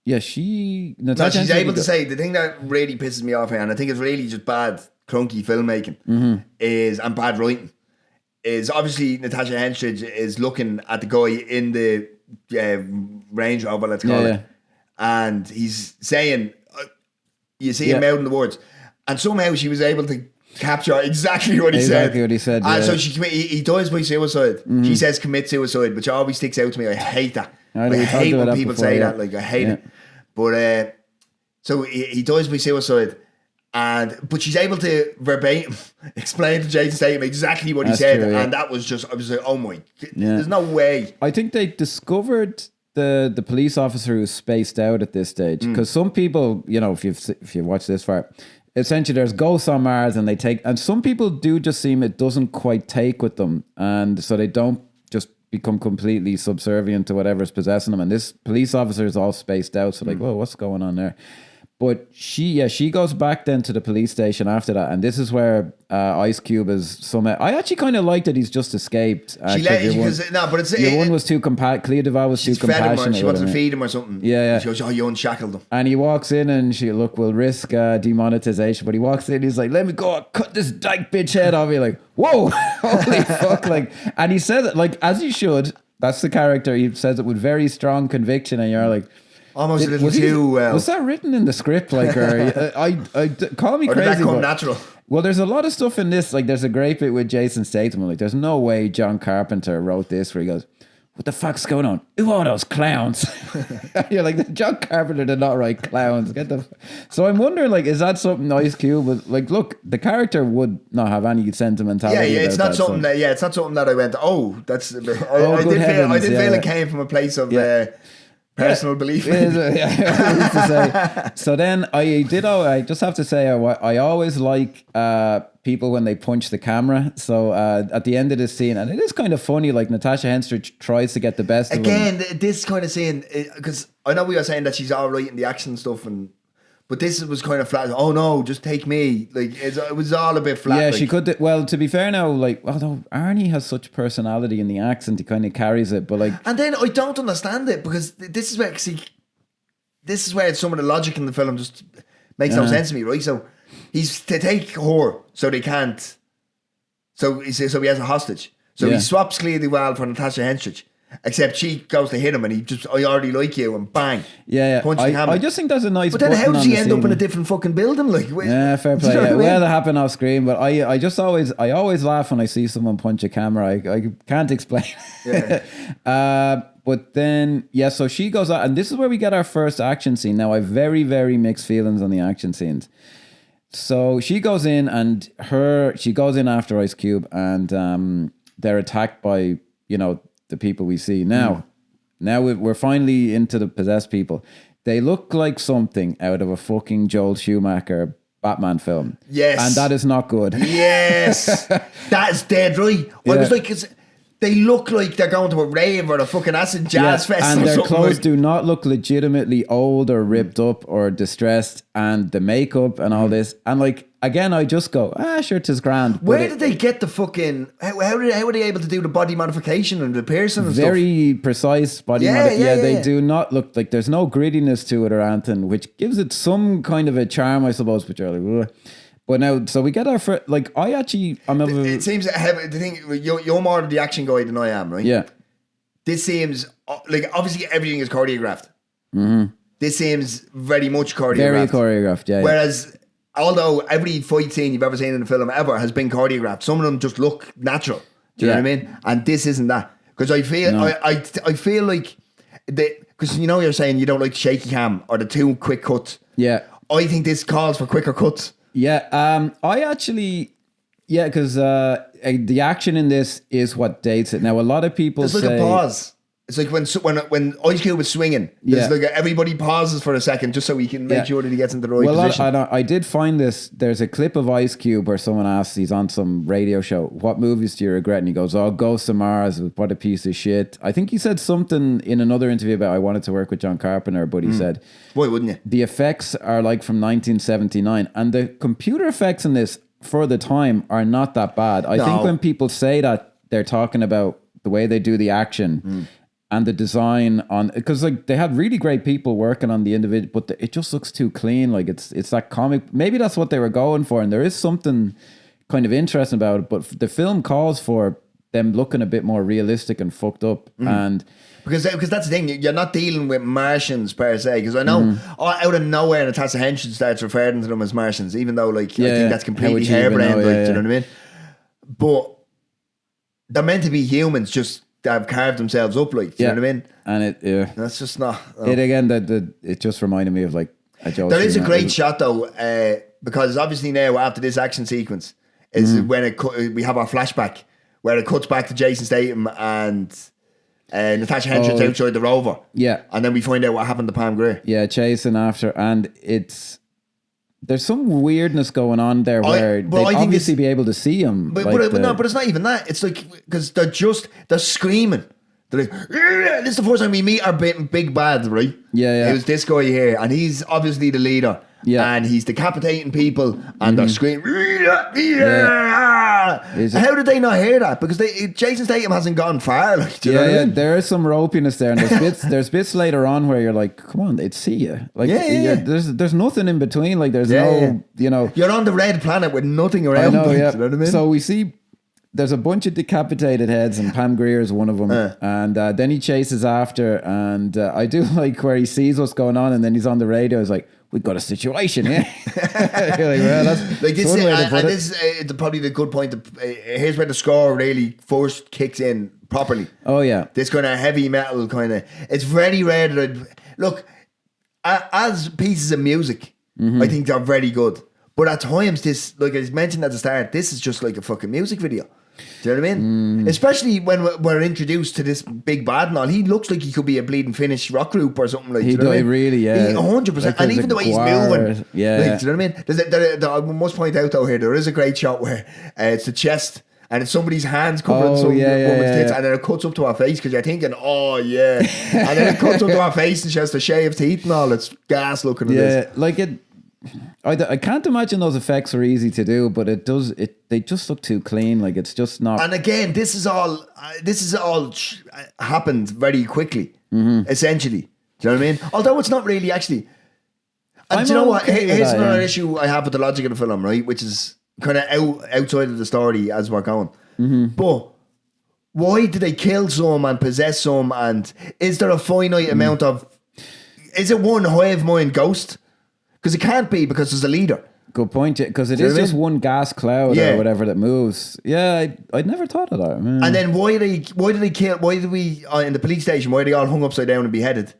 yeah, she's able to say the thing that really pisses me off here, and I think it's really just bad, clunky filmmaking, is and bad writing. Is obviously Natasha Henstridge is looking at the guy in the Range Rover, let's call it, and he's saying, you see him mouthing the words, and somehow she was able to capture exactly what he said. And so he dies by suicide. She says commit suicide, which always sticks out to me. I hate that. I hate when people say that. Like, I hate it. But so he dies by suicide. But she's able to verbatim explain to Jason Statham exactly what he said, and that was just, I was like, oh my, there's no way. I think they discovered the police officer who's spaced out at this stage, because some people, if you've watched this far, essentially there's ghosts on Mars, and some people do just seem it doesn't quite take with them, and so they don't just become completely subservient to whatever's possessing them. And this police officer is all spaced out, so like, whoa, what's going on there? But she goes back then to the police station after that, and this is where Ice Cube is somehow. I actually kind of liked that he's just escaped. She let you because your one was too Clea Duvall was too compassionate. She wanted to feed him or something. Yeah. She goes, "Oh, you unshackled him." And he walks in, and we'll risk demonetization. But he walks in, he's like, "Let me go, I'll cut this dyke bitch head off." You're like, "Whoa, holy fuck!" Like, and he said it like as he should. That's the character. He says it with very strong conviction, and you're like. Almost a little too well. Was that written in the script? Like, or call me or crazy. Did that come natural? Well, there's a lot of stuff in this. Like, there's a great bit with Jason Statham. Like, there's no way John Carpenter wrote this where he goes, "What the fuck's going on? Who are those clowns?" You're like, John Carpenter did not write clowns. So I'm wondering, like, is that something Ice Cube was like? Look, the character would not have any sentimentality. Yeah, it's not something that. Yeah, it's not something that I went. Oh, that's. I did feel it came from a place of. Personal belief. So then I just have to say I always like people when they punch the camera. So at the end of this scene, and it is kind of funny, like Natasha Henstridge tries to get the best of him. This kind of scene, because I know we were saying that she's all right in the action stuff, but this was kind of flat. Oh no, just take me. Like it was all a bit flat. Yeah, like. she could. Well, to be fair now, like although Arnie has such personality in the accent, he kind of carries it. But like, and then I don't understand it because this is where some of the logic in the film just makes no sense to me, right? So he's to take her, so they can't. So he has a hostage. So he swaps Clea Duvall for Natasha Henstridge. Except she goes to hit him and he just, I already like you, and bang. Punch the camera. I just think that's a nice. But then how does she end up in a different fucking building? Like, yeah, fair play. Yeah. Well, it happened off screen, but I always laugh when I see someone punch a camera. I can't explain. Yeah. But then so she goes out, and this is where we get our first action scene. Now I have very, very mixed feelings on the action scenes. So she goes in after Ice Cube, and they're attacked by the people we see now. Now we're finally into the possessed people. They look like something out of a fucking Joel Schumacher Batman film. Yes. And that is not good. Yes. That is dead right. I was like, they look like they're going to a rave or a fucking acid jazz fest and or their something. clothes do not look legitimately old or ripped up or distressed, and the makeup and all this. And like, again, I just go, sure, 'tis grand. Where did they get the fucking... How were they able to do the body modification and the piercing and very precise body they do not look like there's no grittiness to it or anything, which gives it some kind of a charm, I suppose, which are like, ugh. But now, so we get our first, like, It seems the thing, you're more of the action guy than I am, right? Yeah. This seems like, obviously everything is choreographed. Mm-hmm. This seems very much choreographed. Very choreographed, yeah. Whereas, although every fight scene you've ever seen in a film ever has been choreographed, some of them just look natural. Do you know what I mean? And this isn't that. Because I feel, I feel like, because you know you're saying you don't like shaky cam or the too quick cuts. Yeah. I think this calls for quicker cuts. Yeah, I actually, because the action in this is what dates it. Now, a lot of people say... There's like a pause. It's like when Ice Cube was swinging, there's like everybody pauses for a second just so he can make sure that he gets into the right position. I did find this. There's a clip of Ice Cube where someone asks, he's on some radio show, what movies do you regret? And he goes, Ghosts of Mars, what a piece of shit. I think he said something in another interview about I wanted to work with John Carpenter, but he said... Why wouldn't you? The effects are like from 1979, and the computer effects in this for the time are not that bad. I think when people say that, they're talking about the way they do the action and the design on, because like they had really great people working on the individual, but it just looks too clean. Like it's that comic. Maybe that's what they were going for, and there is something kind of interesting about it. But the film calls for them looking a bit more realistic and fucked up, and. Because that's the thing, you're not dealing with Martians per se. Because I know out of nowhere, Natasha Henstridge starts referring to them as Martians, even though I think that's completely harebrained. Do you know what I mean? But they're meant to be humans, just that have carved themselves up. Like, do you know what I mean? And that's just not. It again. It just reminded me of like a joke. There is a great shot though, because obviously now after this action sequence is when we have our flashback where it cuts back to Jason Statham and. Natasha Henstridge outside the Rover. Yeah. And then we find out what happened to Pam Grier. Yeah, chasing after. And there's some weirdness going on there where they'd obviously be able to see him. But it's not even that. It's like, because they're screaming. They're like, this is the first time we meet our big bad, right? Yeah. It was this guy here, and he's obviously the leader. Yeah. And he's decapitating people, and they're screaming. How did they not hear that? Because Jason Statham hasn't gone far. Like, do you know what I mean? There is some ropiness there, and there's bits later on where you're like, come on, they'd see you. Like, there's nothing in between. Like, there's you know, you're on the red planet with nothing around. I know, you know what I mean? So we see. There's a bunch of decapitated heads, and Pam Grier is one of them. And then he chases after, and I do like where he sees what's going on, and then he's on the radio. He's like, "We've got a situation here." You're like, well, that's like this. And this is probably the good point. Here's where the score really first kicks in properly. Oh yeah, this kind of heavy metal kind of. It's very rare that look as pieces of music. I think they're very good, but at times this, like I mentioned at the start, this is just like a fucking music video. Do you know what I mean? Especially when we're introduced to this big bad and all. He looks like he could be a bleeding Finnish rock group or something like that. He does, really, yeah. 100%. Like and even the way he's moving. Yeah. Like, do you know what I mean? I must point out though here, there is a great shot where it's the chest and it's somebody's hands covering some woman's tits, and then it cuts up to her face because you're thinking, oh yeah. And then it cuts up to her face and she has the shaved teeth and all. It's gas looking at this. Yeah, like it. I can't imagine those effects are easy to do, but they just look too clean. Like it's just not. And again, this is all happened very quickly, essentially. Do you know what I mean? Although it's not really actually. And do you know what? Here's another issue I have with the logic of the film, right? Which is kind of outside of the story as we're going. But why do they kill some and possess some? And is there a finite amount of? Is it one hive mind ghost? Because it can't be, because there's a leader. Good point, because it is just one gas cloud or whatever that moves. Yeah, I'd never thought of that. And then why did we in the police station, why are they all hung upside down and beheaded?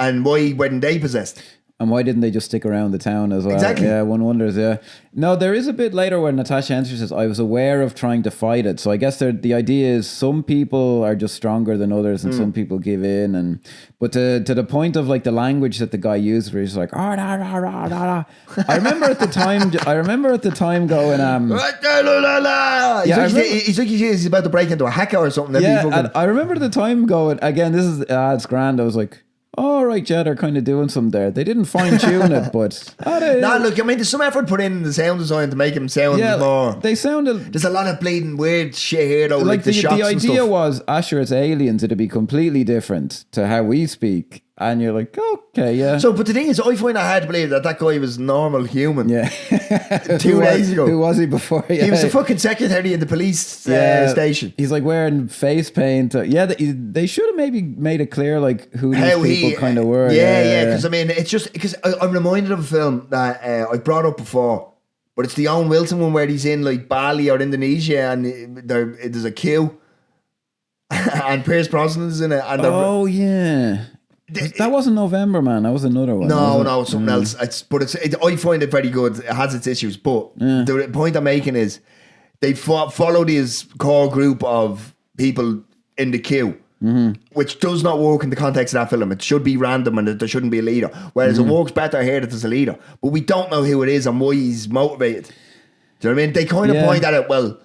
And why weren't they possessed? And why didn't they just stick around the town as well? Exactly. Yeah, one wonders, yeah. No, there is a bit later where Natasha Henstridge says, I was aware of trying to fight it. So I guess the idea is some people are just stronger than others and some people give in. But to the point of like the language that the guy used where he's like, oh, rah, rah, rah, rah, rah. I remember at the time going, he's like he's about to break into a hacker or something. and I remember at the time going, again, this is, it's grand. I was like, all right, yeah, they're kind of doing some there. They didn't fine tune it, but look, I mean, there's some effort put in the sound design to make him sound more. They sounded. There's a lot of bleeding weird shit here, though. Like the shots. The idea and stuff. was, Asher, it's aliens. It'd be completely different to how we speak, and you're like, okay, yeah. So, but the thing is, I find it hard to believe that guy was normal human. Yeah. 2 days ago. Who was he before? Yeah. He was the fucking secretary in the police station. He's like wearing face paint. They should have maybe made it clear like who these people kind of were. Yeah. Because I mean, it's just because I'm reminded of a film that I brought up before, but it's the Owen Wilson one where he's in like Bali or Indonesia and there's a queue, and Pierce Brosnan's in it. And yeah. That wasn't November, man. That was another one. No, it's something else. I find it very good. It has its issues, but the point I'm making is they follow this core group of people in the queue, which does not work in the context of that film. It should be random and there shouldn't be a leader. Whereas it works better here that there's a leader, but we don't know who it is and why he's motivated. Do you know what I mean? They kind of point at it. Well,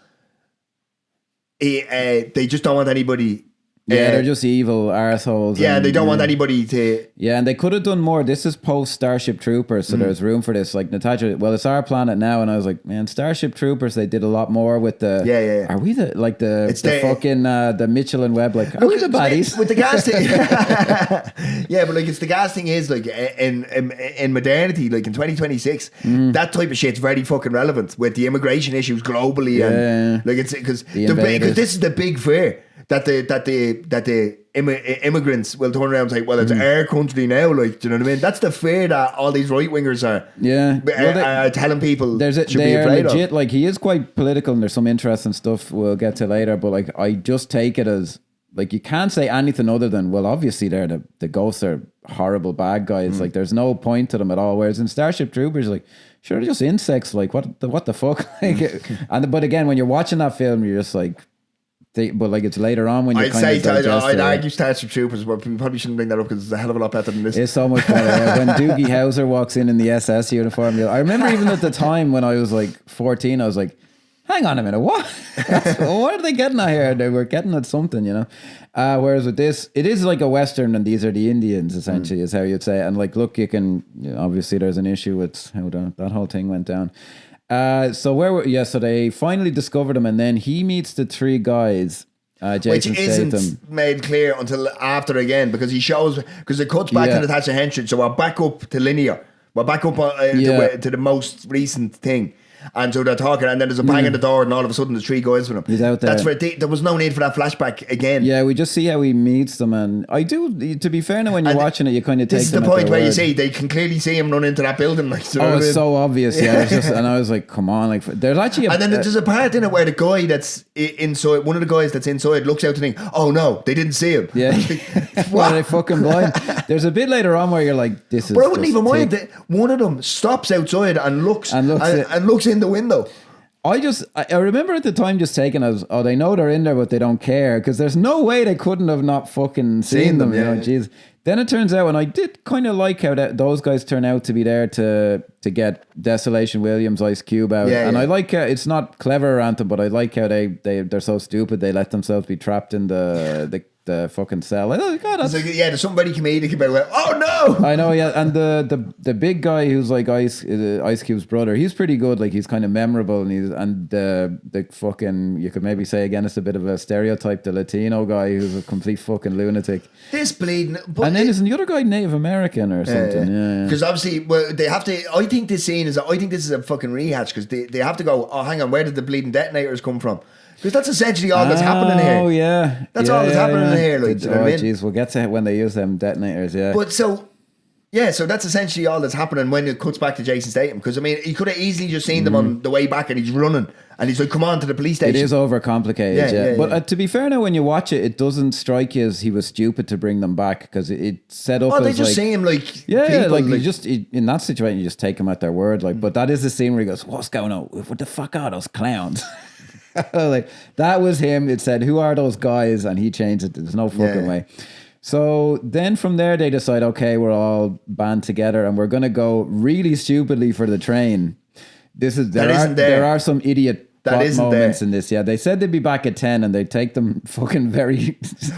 they just don't want anybody. Yeah, they're just evil arseholes. Yeah, they don't want anybody to... Yeah, and they could have done more. This is post-Starship Troopers, so there's room for this. Like, Natasha, well, it's our planet now, and I was like, man, Starship Troopers, they did a lot more with the... Yeah. Are we the Mitchell and Webb, like, are we the baddies? With the gas thing... Yeah, but, like, it's the gas thing is, like, in modernity, like, in 2026, that type of shit's very fucking relevant with the immigration issues globally. Yeah. And, like, it's... Because this is the big fear. That the immigrants will turn around and say, well, it's our country now, like, do you know what I mean? That's the fear that all these right wingers are telling people they are legit of. Like, he is quite political and there's some interesting stuff we'll get to later, but like, I just take it as like, you can't say anything other than, well, obviously they're the ghosts are horrible bad guys. Like, there's no point to them at all. Whereas in Starship Troopers, like, sure, they're just insects. Like, what the fuck? Like, but again, when you're watching that film, you're just like, but like it's later on when you I'd argue Starship Troopers, but we probably shouldn't bring that up because it's a hell of a lot better than this. It's so much better. When Doogie Howser walks in the SS uniform, I remember even at the time when I was like 14, I was like, hang on a minute, what? What are they getting at here? They were getting at something, you know. Whereas with this, it is like a Western, and these are the Indians, essentially, is how you'd say it. And like, look, obviously there's an issue with how that whole thing went down. So they finally discovered him, and then he meets the three guys. Jason Which isn't Statham. made clear until after again, because it cuts back to Natasha Henstridge, so we're back up to linear. We're back up to the most recent thing. And so they're talking, and then there's a bang at the door, and all of a sudden there's three guys with him. He's out there. That's where there was no need for that flashback again. Yeah, we just see how he meets them, and I do. To be fair, now when you're watching it, you kind of take. This is the point where you see they can clearly see him run into that building. Like, it's so obvious. Yeah, and I was like, come on, like there's actually. And then there's a part in it where the guy that's inside, one of the guys that's inside, looks out and thinks, "Oh no, they didn't see him." Yeah, what are they fucking blind? There's a bit later on where you're like, "This is." But I wouldn't even mind that one of them stops outside and looks in the window. I remember at the time just taking as, they know they're in there, but they don't care, because there's no way they couldn't have not fucking seen them, you know, jeez. Then it turns out, and I did kind of like how those guys turn out to be there to get Desolation Williams, Ice Cube out. I like it's not clever or anything, but I like how they're so stupid, they let themselves be trapped in the fucking cell. Like, oh God, there's somebody comedic about it. Oh no! I know, yeah. And the big guy who's like Ice Cube's brother, he's pretty good. Like, he's kind of memorable, and the fucking, you could maybe say again, it's a bit of a stereotype, the Latino guy who's a complete fucking lunatic. This bleeding. And then isn't the other guy Native American or something? Yeah. Because obviously, they have to. I think this is a fucking rehatch, because they have to go, oh, hang on, where did the bleeding detonators come from? Because that's essentially all that's happening here. Oh, yeah. That's all that's happening here. Like, jeez, we'll get to it when they use them detonators, yeah. But so, Yeah, so that's essentially all that's happening when it cuts back to Jason Statham. Because, I mean, he could have easily just seen them on the way back and he's running. And he's like, come on to the police station. It is overcomplicated, yeah. But to be fair now, when you watch it, it doesn't strike you as he was stupid to bring them back because it's set up as they just like... see him like... Yeah, people, like you just... In that situation, you just take them at their word. Like, but that is the scene where he goes, what's going on? What the fuck are those clowns? Like, that was him. It said, who are those guys? And he changed it. There's no fucking way. So then from there, they decide, okay, we're all band together and we're going to go really stupidly for the train. There are some idiot plot moments in this. Yeah, they said they'd be back at 10 and they take them fucking very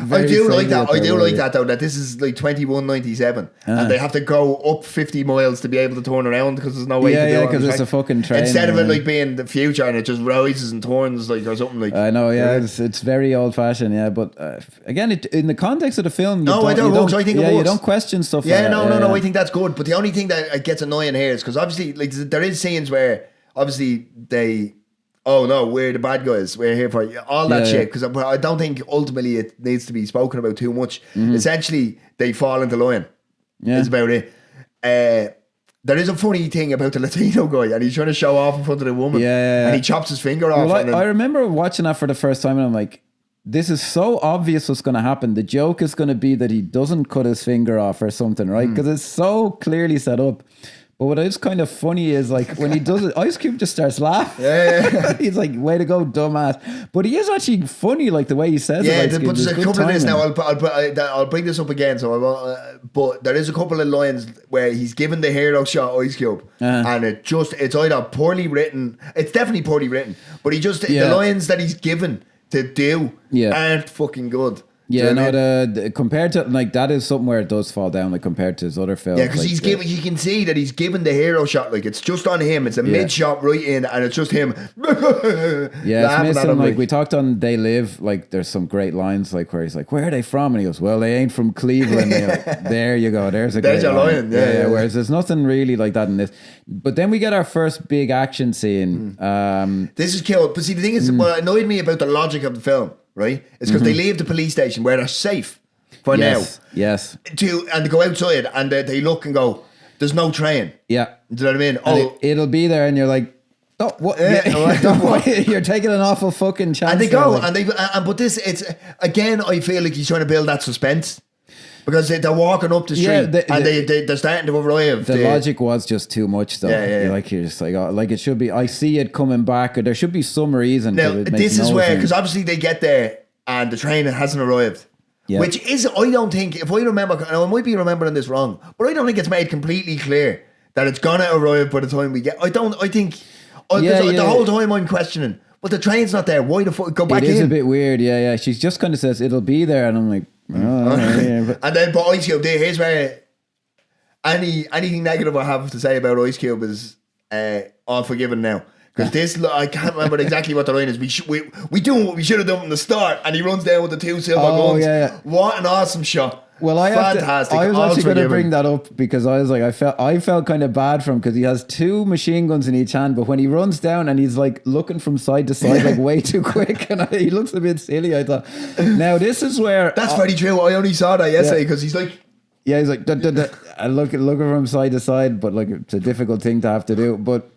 I do like that. I do like that though, that this is like 2197 and they have to go up 50 miles to be able to turn around because there's no way to do it. Yeah, because it's a fucking train. Instead of it like being the future and it just rises and turns like or something like. I know, yeah, it's very old fashioned, yeah. But again, in the context of the film, I think it works. You don't question stuff. Yeah, like no, I think that's good. But the only thing that gets annoying here is because obviously, like, there is scenes where obviously they. Oh no, we're the bad guys. We're here for all that shit. Because I don't think ultimately it needs to be spoken about too much. Essentially, they fall into line. Yeah. That's about it. There is a funny thing about the Latino guy, and he's trying to show off in front of the woman. Yeah. And he chops his finger off. Well, I remember watching that for the first time, and I'm like, this is so obvious what's going to happen. The joke is going to be that he doesn't cut his finger off or something, right? Because it's so clearly set up. But what is kind of funny is like when he does it, Ice Cube just starts laughing. Yeah. He's like, way to go, dumbass. But he is actually funny, like the way he says it. Yeah, but there's a couple of this now. I'll bring this up again. But there is a couple of lines where he's given the hero shot, Ice Cube, and it's either poorly written. It's definitely poorly written, but the lines that he's given to do aren't fucking good. Yeah, the compared to like that is something where it does fall down, like compared to his other films. Yeah, because like, he's given. You can see that he's given the hero shot. Like it's just on him. It's a mid shot right in, and it's just him. Yeah, it's missing. Like we talked on They Live. Like there's some great lines like where he's like, "Where are they from?" And he goes, "Well, they ain't from Cleveland." Like, there you go. There's your line. Yeah. Whereas there's nothing really like that in this. But then we get our first big action scene. This is killed. But see, the thing is, what annoyed me about the logic of the film. Right? It's because they leave the police station where they're safe for now. Yes. And they go outside and they look and go, there's no train. Yeah. Do you know what I mean? It'll be there and you're like, oh, what? You're taking an awful fucking chance. And they go, but this, it's, again, I feel like he's trying to build that suspense. Because they're walking up the street they're starting to arrive. The logic was just too much, though. Yeah. You're just like, like it should be. I see it coming back, or there should be some reason. Now, this is where, because obviously they get there and the train hasn't arrived. Yeah. Which is, I don't think, if I remember, and I might be remembering this wrong, but I don't think it's made completely clear that it's gonna arrive by the time we get. The whole time I'm questioning, but the train's not there. Why the fuck go back in? It is a bit weird. Yeah. She just kind of says it'll be there, and I'm like. And then, but Ice Cube, here's where anything negative I have to say about Ice Cube is all forgiven now. Because this, I can't remember exactly what the line is. We do what we should have done from the start, and he runs down with the two silver guns. Yeah. What an awesome shot! Well, I was actually going to bring that up because I was like, I felt kind of bad for him because he has two machine guns in each hand, but when he runs down and he's like looking from side to side like way too quick, and he looks a bit silly. I thought, now this is where that's very true. I only saw that yesterday because he's like, he's like, and looking from side to side, but like it's a difficult thing to have to do. But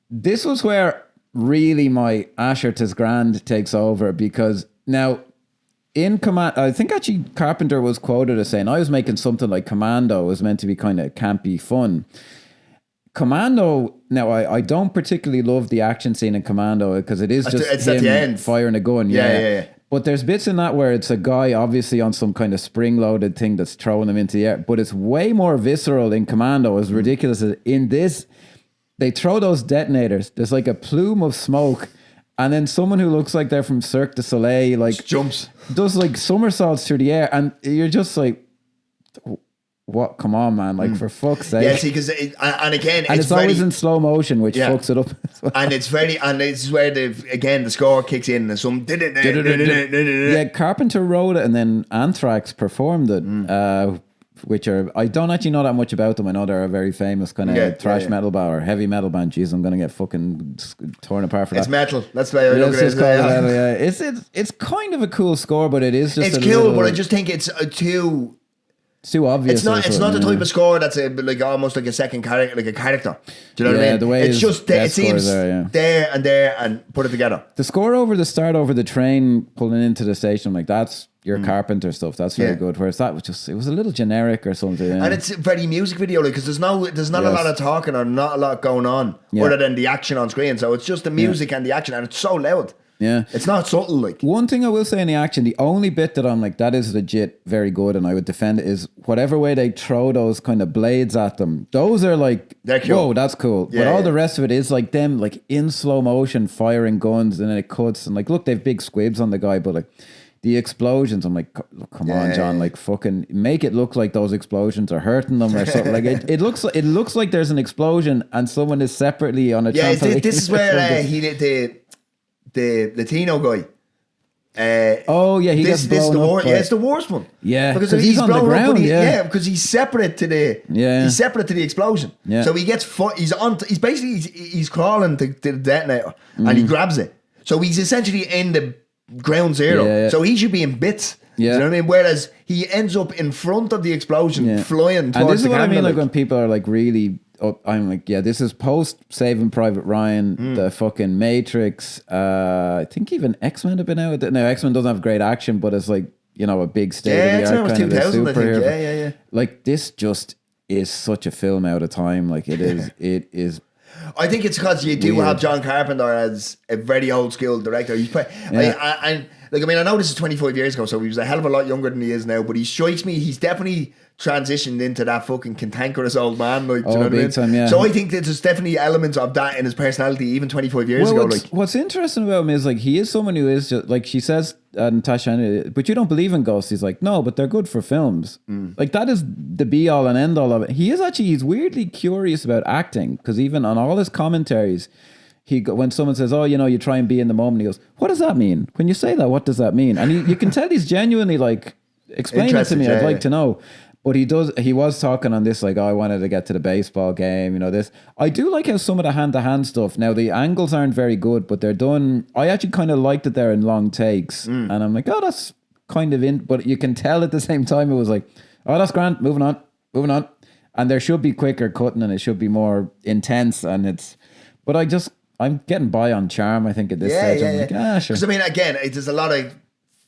this was where really my Asher Tis Grand takes over because now. In Command, I think actually Carpenter was quoted as saying, I was making something like Commando was meant to be kind of campy fun. Commando, now I don't particularly love the action scene in Commando because it is just him firing a gun. Yeah. But there's bits in that where it's a guy obviously on some kind of spring-loaded thing that's throwing them into the air. But it's way more visceral in Commando, as ridiculous as in this. They throw those detonators. There's like a plume of smoke. And then someone who looks like they're from Cirque du Soleil, like just jumps, does like somersaults through the air, and you're just like, "What? Come on, man! Like for fuck's sake!" Yeah, see, because it's always in slow motion, which fucks it up. And it's this is where the score kicks in, and some yeah, Carpenter wrote it, and then Anthrax performed it. Which are, I don't actually know that much about them. I know they're a very famous kind of thrash metal band or heavy metal band. Jeez, I'm going to get fucking torn apart for that. It's metal. That's why I look at it. It's kind of a cool score, but it is just it's cool, but I just think it's too... It's too obvious. It's not the type of score that's like almost like a second character, like a character. Do you know what I mean? The way it's just it seems there and put it together. The score over the start over the train pulling into the station, I'm like, that's your Carpenter stuff. That's very good. Whereas that was just, it was a little generic or something. Yeah. And it's very music video, like, because there's not a lot of talking or not a lot going on other than the action on screen. So it's just the music and the action, and it's so loud. Yeah. It's not subtle, like. One thing I will say in the action, the only bit that I'm like, that is legit very good and I would defend it, is whatever way they throw those kind of blades at them. Those are like, they're cool. Whoa, that's cool. Yeah, but all the rest of it is like them like in slow motion firing guns, and then it cuts, and like, look, they've big squibs on the guy, but like the explosions, I'm like, come on, John, like fucking make it look like those explosions are hurting them or something. Like it looks like there's an explosion and someone is separately on a trampoline. This is where he did the Latino guy. He gets blown up. It's the worst one. Yeah, because he's on the ground. Because he's separate to the explosion. Yeah. So he gets he's crawling to the detonator and he grabs it. So he's essentially in the ground zero. Yeah. So he should be in bits. Yeah. Do you know what I mean? Whereas he ends up in front of the explosion, flying towards the camera. And this is what I mean, like when people are like really. I'm like, this is post Saving Private Ryan, the fucking Matrix. I think even X-Men have been out. Now X-Men doesn't have great action, but it's like, you know, a big state of the art kind of a superhero. Yeah. Like this just is such a film out of time. Like it is. I think it's because you do have John Carpenter as a very old school director. I know this is 25 years ago, so he was a hell of a lot younger than he is now, but he strikes me, he's definitely transitioned into that fucking cantankerous old man, like, do you know what I mean? Time, yeah. So I think that there's definitely elements of that in his personality, even 25 years ago. What's interesting about him is like he is someone who is just, like she says, Natasha, but you don't believe in ghosts. He's like, no, but they're good for films. Like that is the be all and end all of it. He's weirdly curious about acting, because even on all his commentaries, when someone says, oh, you know, you try and be in the moment, he goes, what does that mean? When you say that, what does that mean? And you can tell he's genuinely like, explain it to me. I'd like to know. But he was talking on this, like, oh, I wanted to get to the baseball game, you know, this. I do like how some of the hand-to-hand stuff, now the angles aren't very good, but they're done, I actually kind of liked that they're in long takes. And I'm like, oh, that's kind of but you can tell at the same time, it was like, oh, that's grand, moving on. And there should be quicker cutting and it should be more intense, but I'm getting by on charm, I think, at this stage. I'm like, sure. Because, I mean, again, there's a lot of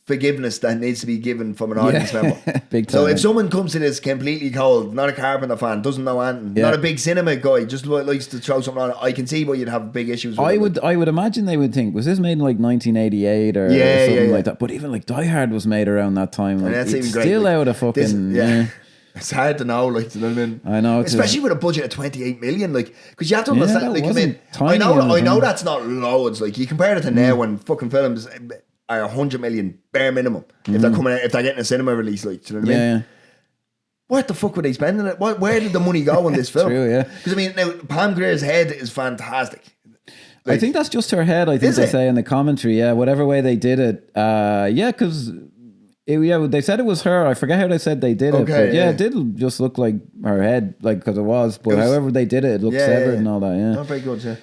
forgiveness that needs to be given from an audience member. Big time. So if someone comes to this completely cold, not a Carpenter fan, doesn't know anything, not a big cinema guy, just likes to throw something on it, I can see why you'd have big issues with I would imagine they would think, was this made in like 1988 or something like that? But even like Die Hard was made around that time. Like, that's it's even great. Still out of fucking... It's hard to know, like, you know what I mean? I know, especially with a budget of 28 million, like, because you have to understand, like, I mean, I know that's not loads. Like, you compare it to now when fucking films are 100 million bare minimum if they're coming out, if they're getting a cinema release, like, do you know what I mean? What the fuck were they spending it? Where did the money go on this film? True, yeah. Because I mean, now Pam Grier's head is fantastic. Like, I think that's just her head. I think they say in the commentary, whatever way they did it, because. They said it was her. I forget how they said they did it, but it did just look like her head, like, because it was. But however they did it looked severed and all that. Yeah, not very good. Yeah.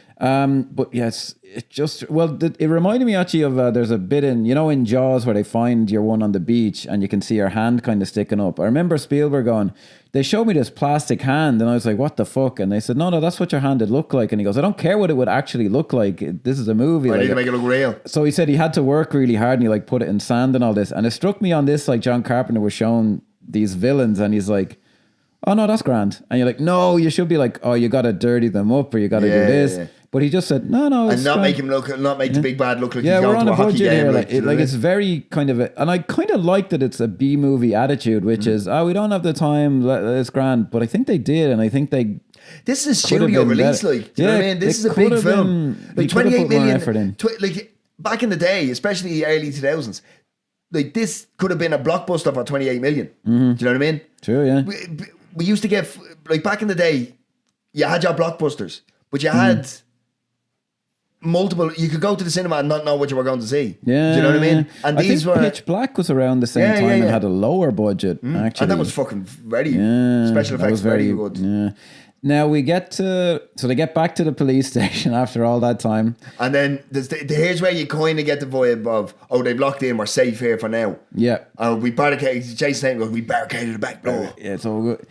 But yes, it just it reminded me actually of there's a bit in Jaws where they find your one on the beach and you can see her hand kind of sticking up. I remember Spielberg going, they showed me this plastic hand and I was like, what the fuck? And they said, no, that's what your hand would look like. And he goes, I don't care what it would actually look like. This is a movie. I need to make it look real. So he said he had to work really hard and he like put it in sand and all this. And it struck me on this, like John Carpenter was showing these villains and he's like, oh no, that's grand. And you're like, no, you should be like, oh, you got to dirty them up or you got to do this. Yeah. But he just said, no, and not make him not make the big bad look like he's going to a hockey game. Here. It's very kind of and I kind of like that it's a B movie attitude, which is, we don't have the time, it's grand. But I think they did, and I think this is a studio release, like, do you know what I mean? This is a big film. Like 28 million. Like back in the day, especially the early 2000s, like this could have been a blockbuster for 28 million. Do you know what I mean? True, yeah. We used to get, like back in the day, you had your blockbusters, but you had multiple. You could go to the cinema and not know what you were going to see. Yeah, do you know what I mean? And I think Pitch Black was around the same time and had a lower budget. Actually, and that was fucking very special effects, very good. Yeah. Now we get to, so they get back to the police station after all that time. And then here's where you kind of get the vibe of, oh, they've locked in, we're safe here for now. Yeah. We barricaded, Jason goes, we barricaded the back door. Yeah, it's all good.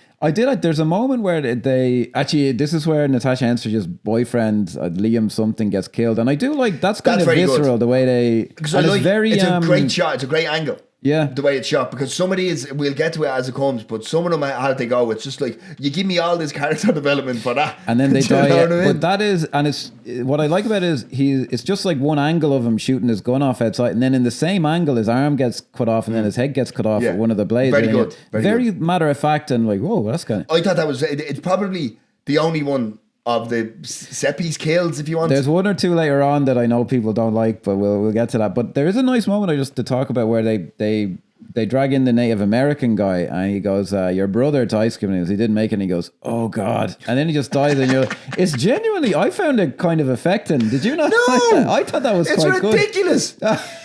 There's a moment where they, actually, this is where Natasha Henstridge's boyfriend, Liam something, gets killed. And I do like, that's kind of visceral, the way they, because it's a great shot, it's a great angle. Yeah. The way it's shot, because some of these, we'll get to it as it comes, but some of them, how they go, it's just like, you give me all this character development for that. And then they die. What I mean? But that is, and it's, what I like about it is, it's just like one angle of him shooting his gun off outside, and then in the same angle, his arm gets cut off, and then his head gets cut off with one of the blades. Very good. Very matter of fact, and like, whoa, that's kind of. I thought that was, it's probably the only one of the set piece kills, if you want. There's one or two later on that I know people don't like, but we'll get to that. But there is a nice moment to talk about where they drag in the Native American guy, and he goes, your brother to ice cream, he didn't make it, and he goes, oh God, and then he just dies, and you're like, it's genuinely, I found it kind of affecting. Did you not? No, I thought that was quite ridiculous.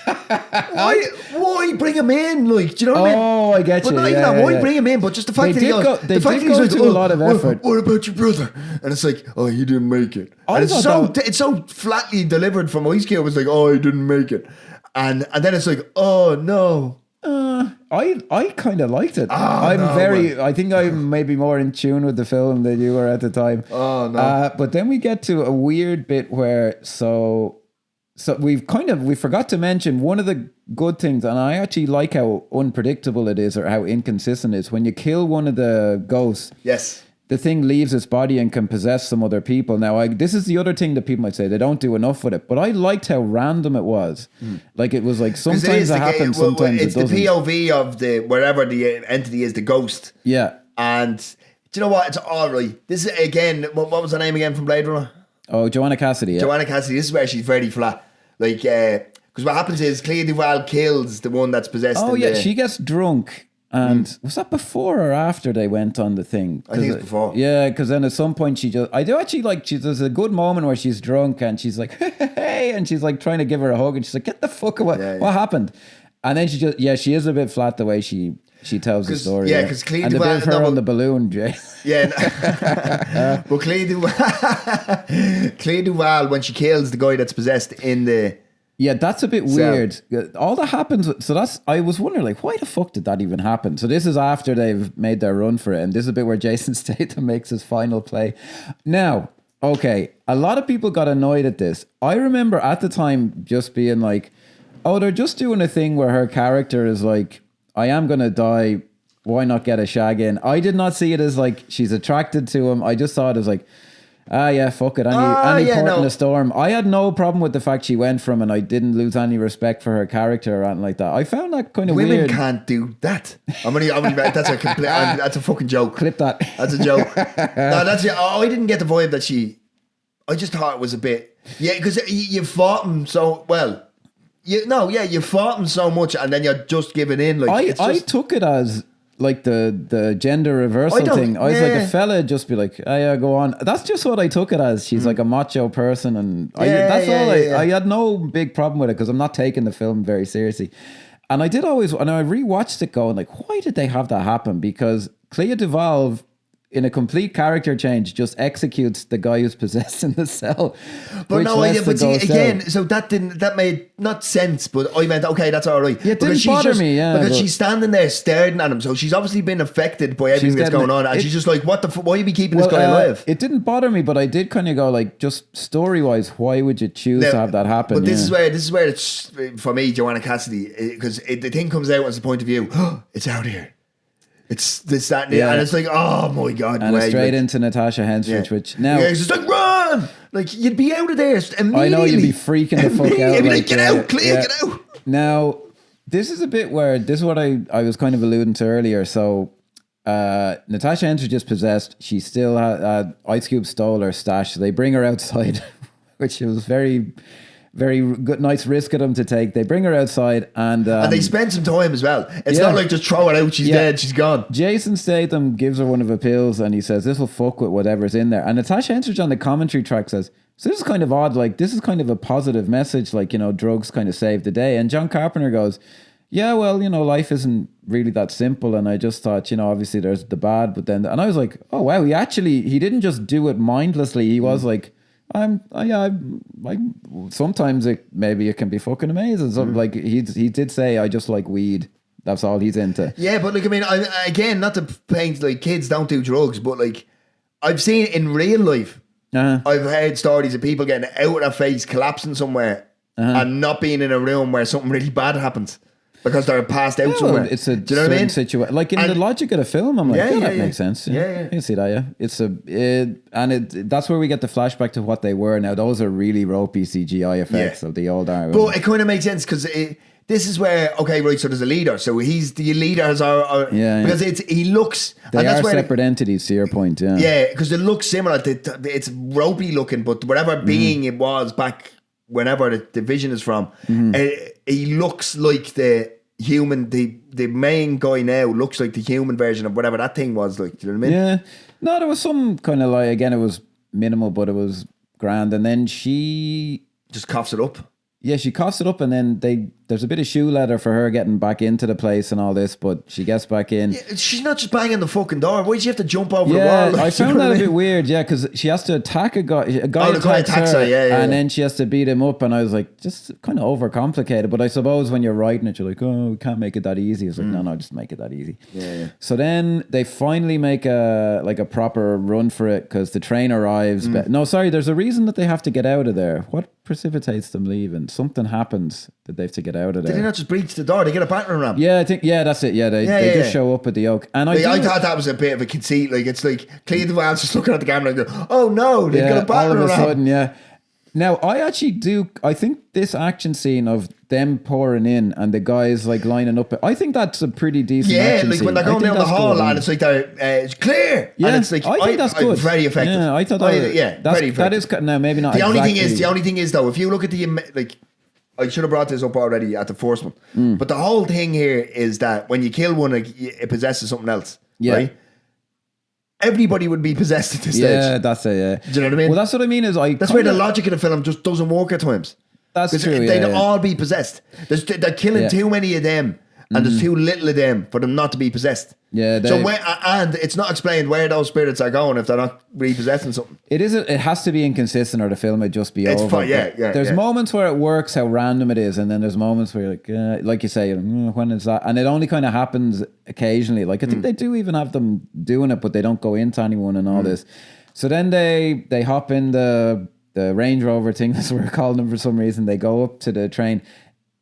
Why bring him in? Like, do you know what I mean? Oh, I get you. But not even that. Why bring him in? But just the fact that he goes, the fact that he's like, a lot of effort. What about your brother? And it's like, oh, he didn't make it. And it's so flatly delivered from Ice Cube. It's like, oh, he didn't make it, and then it's like, oh no. I kind of liked it. I think I'm maybe more in tune with the film than you were at the time. Oh no! But then we get to a weird bit where so we forgot to mention one of the good things, and I actually like how unpredictable it is or how inconsistent it is. When you kill one of the ghosts, yes, the thing leaves its body and can possess some other people. Now, this is the other thing that people might say, they don't do enough with it. But I liked how random it was. Like, it was like, sometimes it happens, sometimes it doesn't. It's the POV of wherever the entity is, the ghost. Yeah. And do you know what? It's all right. This is, again, what was her name again from Blade Runner? Oh, Joanna Cassidy. Yeah. Joanna Cassidy. This is where she's very flat. Like, because what happens is Clea Duvall kills the one that's possessed. Oh, yeah. She gets drunk. And was that before or after they went on the thing? I think it's before. Yeah, because then at some point I do actually like, there's a good moment where she's drunk and she's like, hey, and she's like trying to give her a hug and she's like, get the fuck away. What happened? And then she is a bit flat the way she tells the story. Yeah, because Clea Duvall. And the bit of her on the balloon, Jay. Yeah. But Clea Duvall, when she kills the guy that's possessed in the... Yeah, that's a bit weird. All that happens, I was wondering, like, why the fuck did that even happen? So this is after they've made their run for it, and this is a bit where Jason Statham makes his final play. Now, okay, a lot of people got annoyed at this. I remember at the time just being like, oh, they're just doing a thing where her character is like, I am going to die, why not get a shag in? I did not see it as like, she's attracted to him. I just saw it as like, yeah, fuck it. Any port in a storm. I had no problem with the fact she went from, and I didn't lose any respect for her character or anything like that. I found that kind of weird. Women can't do that. That's a complete. That's a fucking joke. Clip that. That's a joke. No, that's it. I didn't get the vibe that she. I just thought it was a bit. Yeah, because you fought him so well. You fought him so much, and then you're just giving in. Like I took it as. Like the gender reversal thing. I was like, a fella just be like, oh yeah, go on. That's just what I took it as. She's like a macho person, and I had no big problem with it because I'm not taking the film very seriously. And I rewatched it going like, why did they have that happen? Because Clea Duvall, in a complete character change, just executes the guy who's possessed in the cell. But so that made not sense, but I meant, okay, that's all right. Yeah, it didn't bother me, because she's standing there staring at him, so she's obviously been affected by everything that's going on, and she's just like, what the why are you keeping this guy alive? It didn't bother me, but I did kind of go like, just story-wise, why would you choose to have that happen? But this is where it's, for me, Joanna Cassidy, because the thing comes out as a point of view, it's out here. It's this, that, and and it's like, oh my God. And it's straight into Natasha Henstridge, which now... Yeah, it's just like, run! Like, you'd be out of there immediately. I know, you'd be freaking the fuck out. You'd be like, get out, Clea, get out. Now, this is a bit where, this is what I was kind of alluding to earlier. So, Natasha Henstridge is possessed. She still had, Ice Cube stole her stash. So they bring her outside, which was very... very good, nice risk of them to take. They bring her outside and they spend some time as well. It's not like just throw her out, she's dead, she's gone. Jason Statham gives her one of the pills and he says, this will fuck with whatever's in there. And Natasha Henstridge on the commentary track says, so this is kind of odd, like this is kind of a positive message, like, you know, drugs kind of save the day. And John Carpenter goes, yeah, well, life isn't really that simple. And I just thought, obviously there's the bad, but then, and I was like, oh wow, he didn't just do it mindlessly. He was like, I'm like, sometimes maybe it can be fucking amazing. So like he did say, I just like weed. That's all he's into. Yeah, but like, I mean, again, not to paint like kids don't do drugs, but like I've seen in real life, I've heard stories of people getting out of their face, collapsing somewhere, and not being in a room where something really bad happens because they're passed out somewhere. It's a certain situation. Like in the logic of the film, I'm like, that makes sense. Yeah. You can see that, yeah. That's where we get the flashback to what they were. Now, those are really ropey CGI effects of the old Iron. But it kind of makes sense because this is where, okay, right, so there's a leader. So he's the leader as our because he looks... They and that's are separate entities, to your point, yeah. Yeah, because it looks similar. It's ropey looking, but whatever being it was back whenever the vision is from, he looks like the human, the main guy now looks like the human version of whatever that thing was like. Do you know what I mean? Yeah. No, there was some kind of like, again, it was minimal, but it was grand. And then she... just coughs it up. Yeah, she coughs it up, and then there's a bit of shoe leather for her getting back into the place and all this, but she gets back in. Yeah, she's not just banging the fucking door. Why does she have to jump over the wall? Yeah, I found that a bit weird, because she has to attack a guy. A guy attacks her, and then she has to beat him up, and I was like, just kind of overcomplicated. But I suppose when you're writing it, you're like, oh, we can't make it that easy. I was like, no, just make it that easy. Yeah. So then they finally make a proper run for it, because the train arrives. No, sorry, there's a reason that they have to get out of there. What precipitates them leaving? Something happens that they have to get out of there. Did they not just breach the door? They get a battering ram. Yeah, I think, that's it. Yeah, they just show up at the Oak. And I thought that was a bit of a conceit. Like, it's like Cleveland's just looking at the camera and go, oh no, they've got a battering ram. All of a sudden, yeah. Now, I think this action scene of them pouring in and the guys like lining up, I think that's a pretty decent action scene. When they're going down the hall and it's like it's clear. Yeah, and it's like, I think that's good. Very effective. Yeah, I thought very effective. That is, now maybe not the only thing is though, if you look at I should have brought this up already at the first one, but the whole thing here is that when you kill one, it possesses something else, right? Everybody would be possessed at this stage. Yeah, that's it, yeah. Do you know what I mean? Well, that's what I mean that's where the logic of the film just doesn't work at times. That's true, they'd all be possessed. They're killing too many of them, and there's too little of them for them not to be possessed. Yeah. And it's not explained where those spirits are going if they're not repossessing something. It has to be inconsistent, or the film would just be over. Fine, there's moments where it works how random it is, and then there's moments where you're like you say, when is that? And it only kind of happens occasionally. Like I think they do even have them doing it, but they don't go into anyone and all this. So then they hop in the Range Rover thing, that's what we're calling them for some reason. They go up to the train.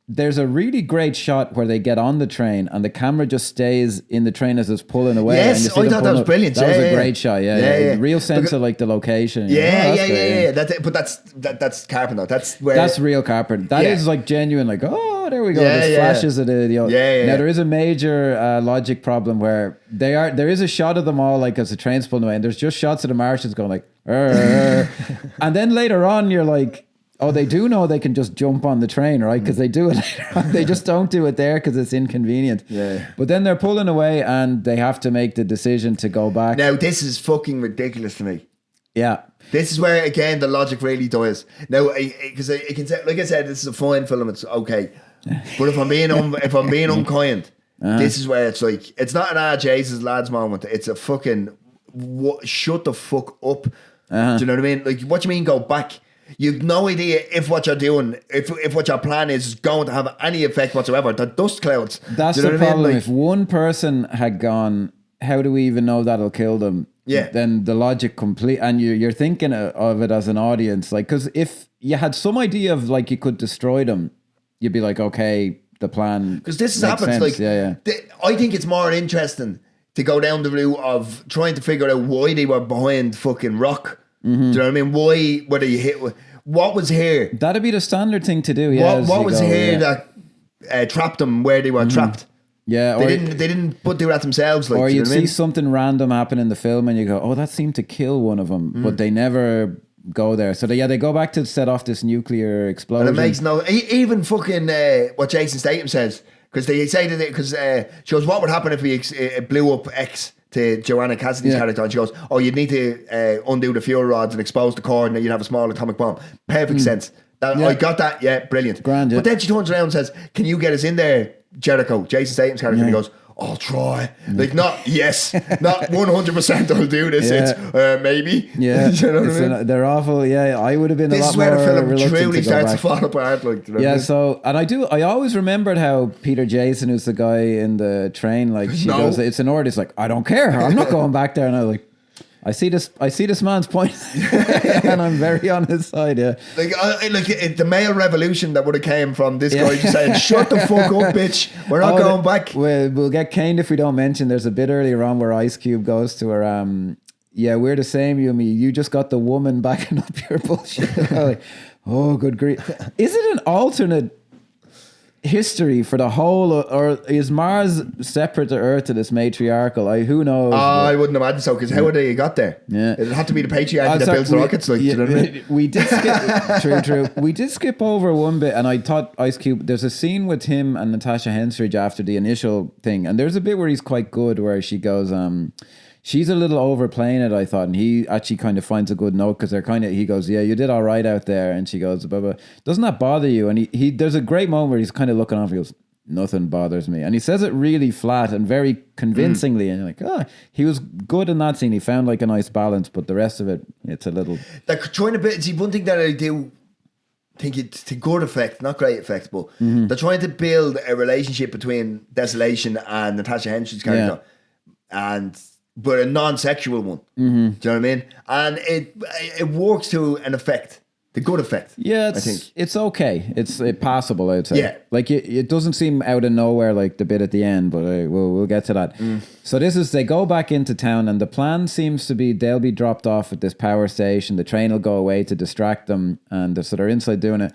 There's a really great shot where they get on the train and the camera just stays in the train as it's pulling away. Yes, I thought that was brilliant. That was a great shot. Yeah. Real sense of like the location. Yeah. That's Carpenter. That's real Carpenter. That is like genuine. Like, oh, there we go. There's flashes of the. Now there is a major logic problem where there is a shot of them all like as the train's pulling away, and there's just shots of the Martians going like, and then later on you're like, oh, they do know they can just jump on the train, right? Because they do it later on. They just don't do it there because it's inconvenient. Yeah. But then they're pulling away and they have to make the decision to go back. Now, this is fucking ridiculous to me. Yeah. This is where, again, the logic really dies. Now, because it can say, like I said, this is a fine film. It's okay. But if I'm being unkind, this is where it's like, it's not an Jesus lads moment. It's a fucking, shut the fuck up. Do you know what I mean? Like, what do you mean go back? You've no idea if what you're doing, if what your plan is going to have any effect whatsoever. The dust clouds. That's the problem. Like, if one person had gone, how do we even know that'll kill them? Yeah. Then the logic complete, and you're thinking of it as an audience, like, because if you had some idea of like you could destroy them, you'd be like, okay, the plan. Because this happens. Like, I think it's more interesting to go down the route of trying to figure out why they were behind fucking rock. Do you know what I mean? Why were they hit? What was here? That'd be the standard thing to do. Yeah. What was here that trapped them where they were trapped? Yeah. They didn't do that themselves. Like, or you'd see something random happen in the film and you go, oh, that seemed to kill one of them, but they never go there. So they go back to set off this nuclear explosion. And it makes even fucking what Jason Statham says, because they say that because she goes, what would happen if we blew up X? To Joanna Cassidy's character, and she goes, oh, you'd need to undo the fuel rods and expose the core, and then you'd have a small atomic bomb. Perfect sense. I got that, brilliant. Grand, But then she turns around and says, can you get us in there Jericho, Jason Statham's character, and he goes, I'll try. Like, not yes, not 100% I'll do this. It's maybe. Yeah, you know what I mean? They're awful. Yeah, I would have been a lot more. This is where the film truly to starts to fall apart. Like, you know what I mean? So, and I always remembered how Peter Jason, who's the guy in the train, like she goes, it's an order. It's like, I don't care. I'm not going back there. And I was like, I see this man's point, and I'm very on his side. Yeah, like the male revolution that would have came from this guy just saying, "Shut the fuck up, bitch. We're not going back." We'll get caned if we don't mention. There's a bit earlier on where Ice Cube goes to her. Yeah, we're the same, you and me. You just got the woman backing up your bullshit. Like, oh, good grief! Is it an alternate history for the whole, or is Mars separate to Earth to this matriarchal? Who knows? I wouldn't imagine so, because how would they got there? Yeah, it'd have to be the patriarchy that builds the rockets. Like, you know what I mean? We did skip. true. We did skip over one bit, and I thought Ice Cube. There's a scene with him and Natasha Henstridge after the initial thing, and there's a bit where he's quite good, where she goes, she's a little overplaying it, I thought, and he actually kind of finds a good note, because he goes, yeah, you did all right out there, and she goes, blah, blah. Doesn't that bother you? And he there's a great moment where he's kind of looking off, he goes, nothing bothers me, and he says it really flat and very convincingly, and you're like, he was good in that scene. He found like a nice balance, but the rest of it, it's a little. They're trying to build. See, one thing that I do think it's to good effect, not great effect, but they're trying to build a relationship between Desolation and Natasha Henstridge's character, but a non-sexual one. Do you know what I mean? And it works to an effect, the good effect. Yeah, I think it's okay. It's passable, I'd say. Yeah, like it doesn't seem out of nowhere like the bit at the end, but we'll get to that. So they go back into town, and the plan seems to be they'll be dropped off at this power station. The train will go away to distract them, and so they're inside doing it.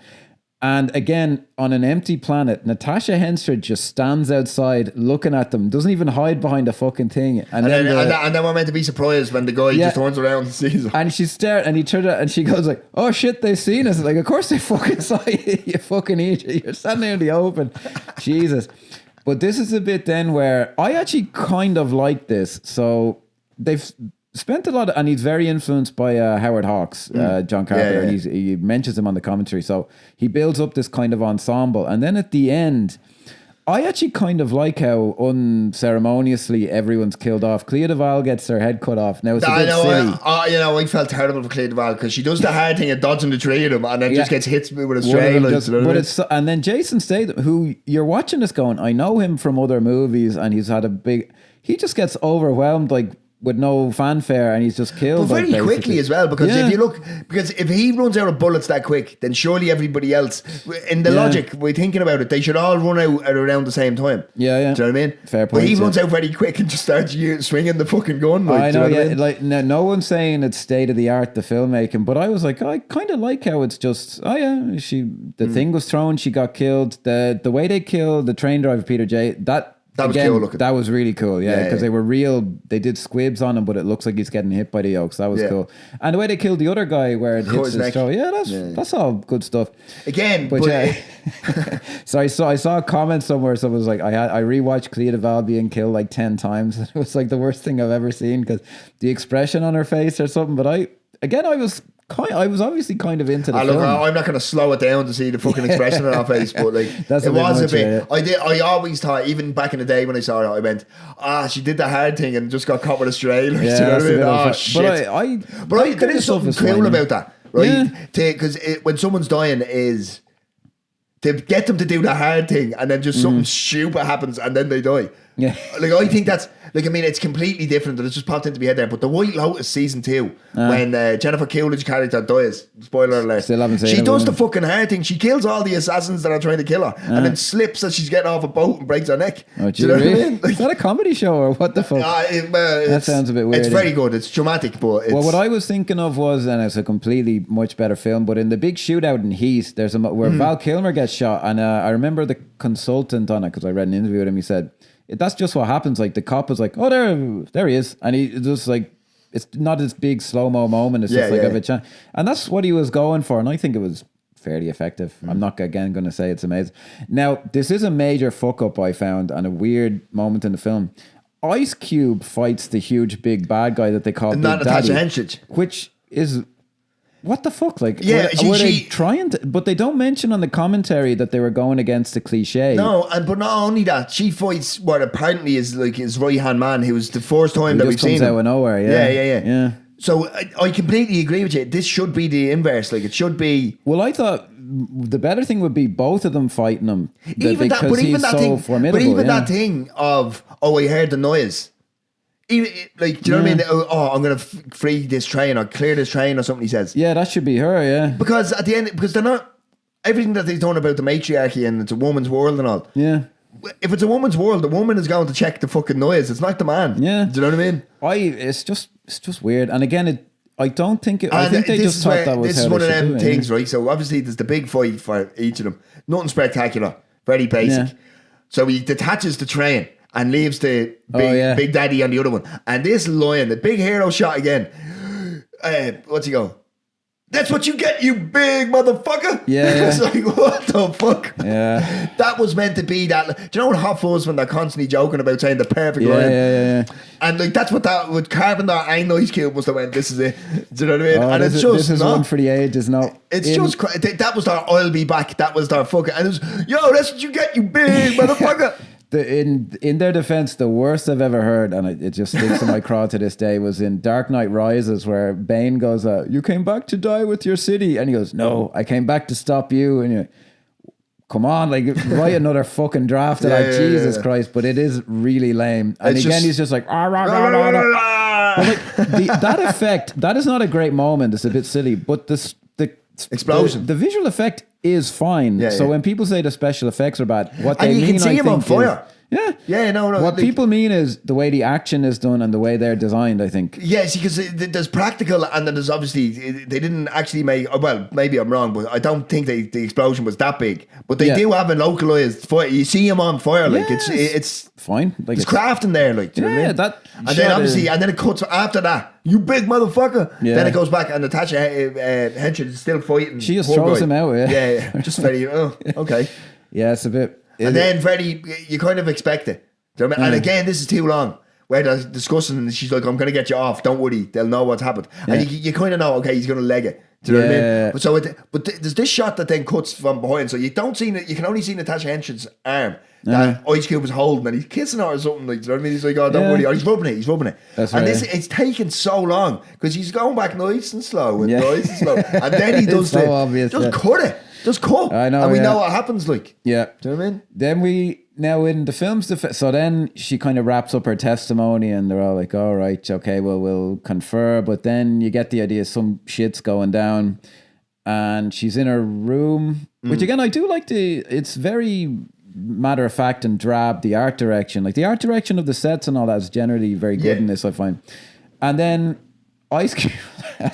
And again, on an empty planet, Natasha Henstridge just stands outside looking at them, doesn't even hide behind a fucking thing. And then we're meant to be surprised when the guy just turns around and sees her. And she's staring, and he turns out, and she goes like, oh shit, they've seen us. Like, of course they fucking saw you, you fucking idiot. You're standing there in the open. Jesus. But this is a bit then where I actually kind of like this. So they've spent a lot and he's very influenced by Howard Hawks, John Carpenter, and he mentions him on the commentary. So he builds up this kind of ensemble, and then at the end, I actually kind of like how unceremoniously everyone's killed off. Clea Duvall gets her head cut off. Now it's a bit silly. I felt terrible for Clea Duvall, because she does the hard thing of dodging the three of them, and then just gets hit with a stray. And then Jason Statham, who you're watching this going, I know him from other movies, and he's had he just gets overwhelmed like with no fanfare, and he's just killed. But very quickly as well, because if he runs out of bullets that quick, then surely everybody else, in the logic, we're thinking about it, they should all run out at around the same time. Yeah. Do you know what I mean? Fair point. But he runs out very quick and just starts swinging the fucking gun. Like, I know, do you know what I mean? Like no one's saying it's state of the art, the filmmaking, but I was like, I kind of like how it's just, the thing was thrown, she got killed. The way they killed the train driver, Peter J, that was cool looking. That was really cool, because they were real. They did squibs on him, but it looks like he's getting hit by the yokes. That was cool. And the way they killed the other guy, where it hits his jaw, that's all good stuff. Again, but so I saw a comment somewhere. Someone was like, I rewatched Clea Duvall being killed like 10 times. It was like the worst thing I've ever seen, because the expression on her face or something. But I was obviously kind of into the film. I'm not going to slow it down to see the fucking expression on her face, but like it was a bit. I always thought, even back in the day when I saw it, I went, she did the hard thing and just got caught with a stray. Like, you know what I mean? Shit. But there is something cool about that, right? Because when someone's dying is to get them to do the hard thing, and then just something stupid happens and then they die. Yeah. Like, I think that's, like, I mean, it's completely different, and it's just popped into my head there. But the White Lotus season 2, when Jennifer Coolidge's character dies, spoiler alert, still haven't seen she it, does the fucking hard thing. She kills all the assassins that are trying to kill her, and then slips as she's getting off a boat and breaks her neck. Oh, do you know what I mean? Is that a comedy show or what the fuck? That sounds a bit weird. It's very good. It's dramatic, but it's... Well, what I was thinking of was, and it's a completely much better film, but in the big shootout in Heath, there's where Val Kilmer gets shot, and I remember the consultant on it, because I read an interview with him. He said, that's just what happens. Like, the cop was like, oh, there he is. And he just like, it's not this big slow-mo moment. It's just like a bit chance. And that's what he was going for. And I think it was fairly effective. I'm not, again, going to say it's amazing. Now, this is a major fuck-up I found, and a weird moment in the film. Ice Cube fights the huge big bad guy that they call Big Daddy. Natasha Henstridge. Which is... what the fuck? Like, Yeah, were they trying to? But they don't mention on the commentary that they were going against the cliche. No, but not only that, she fights what apparently is like his right hand man, who was the first time that we've seen comes him. out of nowhere. Yeah. So I completely agree with you. This should be the inverse. Like, it should be. Well, I thought the better thing would be both of them fighting him. But even that thing of, I heard the noise. Even, like, do you know what I mean? I'm going to free this train or clear this train or something, he says. Yeah, that should be her, yeah. Because at the end, because they're not, everything that they've done about the matriarchy and it's a woman's world and all. Yeah. If it's a woman's world, the woman is going to check the fucking noise. It's not the man. Yeah. Do you know what I mean? It's just weird. And again, I don't think it. I think they just thought that was. This is one of them things, right? So obviously, there's the big fight for each of them. Nothing spectacular, very basic. Yeah. So he detaches the train and leaves the big daddy on the other one. And this lion, the big hero shot again. What's he go? That's what you get, you big motherfucker. Yeah. It's like, what the fuck? Yeah. That was meant to be that. Do you know what Hot Fuzz when they're constantly joking about saying the perfect line? Yeah. And like, that's what that with Carpenter and Ice Cube must have went, this is it. Do you know what I mean? And it's just. This is one for the ages, no. It's just. That was their I'll be back. That was their fucking. And it was, yo, that's what you get, you big motherfucker. In their defense, the worst I've ever heard, and it just sticks in my craw to this day, was in Dark Knight Rises, where Bane goes, "You came back to die with your city," and he goes, "No, I came back to stop you." And you're like, come on, like, write another fucking draft of that. Jesus Christ! But it is really lame. And it's again, he's just like, But like that effect, that is not a great moment. It's a bit silly, but the explosion, the visual effect is fine. So when people say the special effects are bad, what they and you mean, can see him on fire. No. What people mean is the way the action is done and the way they're designed, I think. Yeah, see, because there's practical and then there's obviously, they didn't actually make, well, maybe I'm wrong, but I don't think the explosion was that big. But they do have a localized fire. You see him on fire, like, it's fine. Like, it's crafting there, like, do you know what I mean? And then obviously, and then it cuts after that. You big motherfucker. Yeah. Then it goes back and Natasha Henstridge is still fighting. She just throws him out, Yeah, just very, okay. Yeah, it's a bit... And then very, you kind of expect it. Do you know what I mean? And again, this is too long. Where they're discussing and she's like, I'm going to get you off. Don't worry. They'll know what's happened. And you kind of know, okay, he's going to leg it. Do you know what I mean? But there's this shot that then cuts from behind. So you don't see, you can only see Natasha Henstridge's arm that Ice Cube was holding and he's kissing her or something. Like, do you know what I mean? He's like, oh, don't worry. Or he's rubbing it. That's and right. It's taken so long because he's going back nice and slow and nice and slow. And then he does so obvious, just cut it. Just cut. I know. And we know what happens, like. Yeah. Do you know what I mean? Then now in the film's so then she kind of wraps up her testimony and they're all like, all right, okay, well, we'll confer. But then you get the idea some shit's going down and she's in her room, which again, I do like it's very matter of fact and drab, the art direction. Like the art direction of the sets and all that is generally very good in this, I find. And then Ice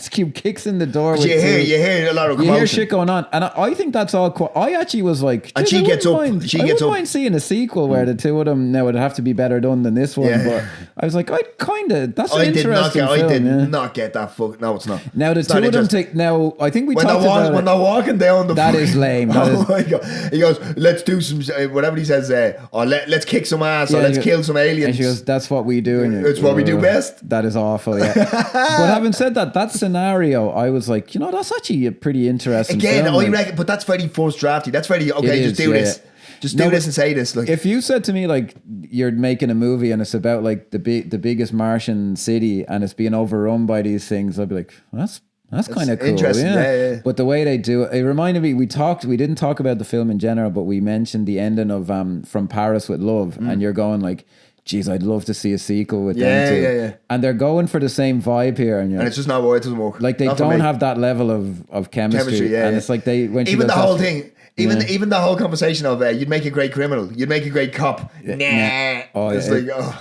Cube kicks in the door. You hear a lot of commotion. You hear shit going on, and I think that's all. I actually was like, and she gets up. She gets up. I wouldn't mind seeing a sequel where the two of them now would have to be better done than this one. But I was like, that's an interesting film. I did not get that. No, it's not. Now the two of them take. Now I think we talked about when they're walking down the. That is lame. My God. He goes, let's do some whatever he says. Or let's kick some ass or let's kill some aliens. And she goes, that's what we do. And it's what we do best. That is awful. Yeah. But having said that scenario, I was like, that's actually a pretty interesting film. I reckon, but that's very first drafty. That's very, okay, just do this. Just do this and say this. Like, if you said to me, like, you're making a movie and it's about, like, the biggest Martian city and it's being overrun by these things, I'd be like, that's kind of cool. Interesting. Yeah. But the way they do it reminded me, we didn't talk about the film in general, but we mentioned the ending of From Paris with Love, and you're going like, geez, I'd love to see a sequel with them too. Yeah. And they're going for the same vibe here. And it's just not why it doesn't work. Like, they don't have that level of chemistry. And it's like even the whole thing, even the whole conversation of you'd make a great criminal, you'd make a great cop. Nah.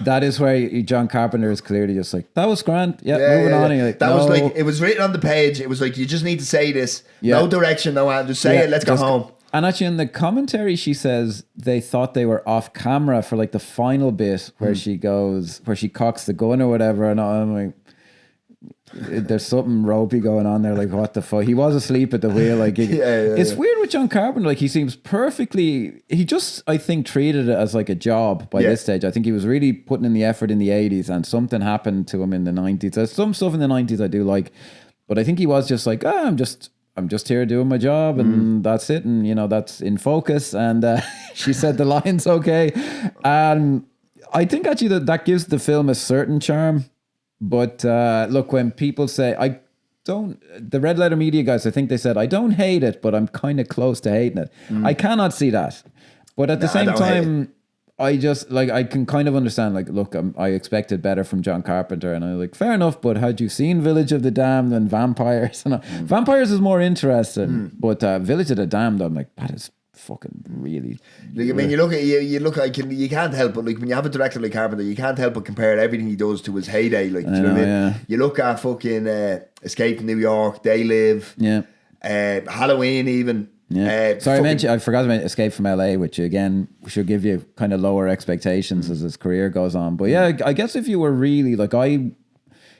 That is where John Carpenter is clearly just like, that was grand. Moving on. And like, was like, it was written on the page. It was like, you just need to say this. No direction, just say it. Let's go home. And actually in the commentary, she says they thought they were off camera for like the final bit where she cocks the gun or whatever. And I'm like, there's something ropey going on there. Like, what the fuck? He was asleep at the wheel. Like, it's weird with John Carpenter. Like, he seems he just, I think, treated it as like a job by this stage. I think he was really putting in the effort in the 80s and something happened to him in the 90s. There's some stuff in the 90s I do like. But I think he was just like, I'm just here doing my job, and that's it, and that's in focus. And she said the line's okay, and I think actually that gives the film a certain charm. But look, when people say the Red Letter Media guys, I think they said I don't hate it, but I'm kind of close to hating it. I cannot see that, but at the same time, I just I can kind of understand. Look, I expected better from John Carpenter, and I'm fair enough. But had you seen Village of the Damned and Vampires? Vampires is more interesting, but Village of the Damned, I'm that is fucking really. I mean, you look like you can't help but when you have a director like Carpenter, you can't help but compare everything he does to his heyday. Do you know what I mean? Yeah. You look at fucking Escape from New York, They Live, Halloween, even. Yeah. Sorry, I forgot to mention Escape from LA, which again should give you kind of lower expectations as his career goes on. But yeah, I guess if you were really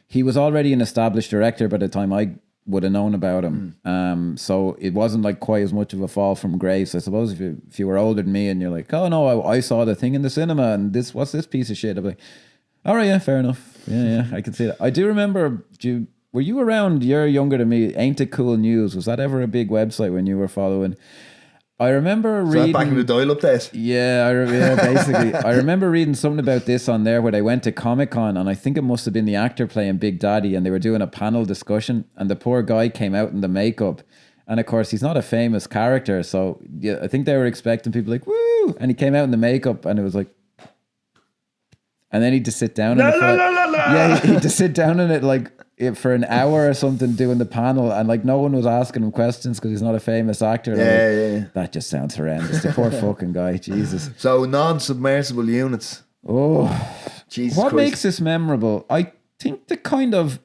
he was already an established director by the time I would have known about him. So it wasn't quite as much of a fall from grace. I suppose if you were older than me and you're like, oh no, I saw the thing in the cinema and what's this piece of shit? I'm like, all right, yeah, fair enough. Yeah, I can see that. I do remember. Were you around? You're younger than me. Ain't It Cool News? Was that ever a big website when you were following? I remember reading back in the dial-up days. Yeah, basically. I remember reading something about this on there where they went to Comic-Con, and I think it must have been the actor playing Big Daddy, and they were doing a panel discussion, and the poor guy came out in the makeup, and of course he's not a famous character, so yeah, I think they were expecting people woo, and he came out in the makeup, and it was and then he'd just sit down in it. Yeah, he'd just sit down in it for an hour or something doing the panel, and no one was asking him questions because he's not a famous actor. Yeah. That just sounds horrendous. The poor fucking guy, Jesus. So non-submersible units. Oh, Jesus what Christ. makes this memorable? I think the kind of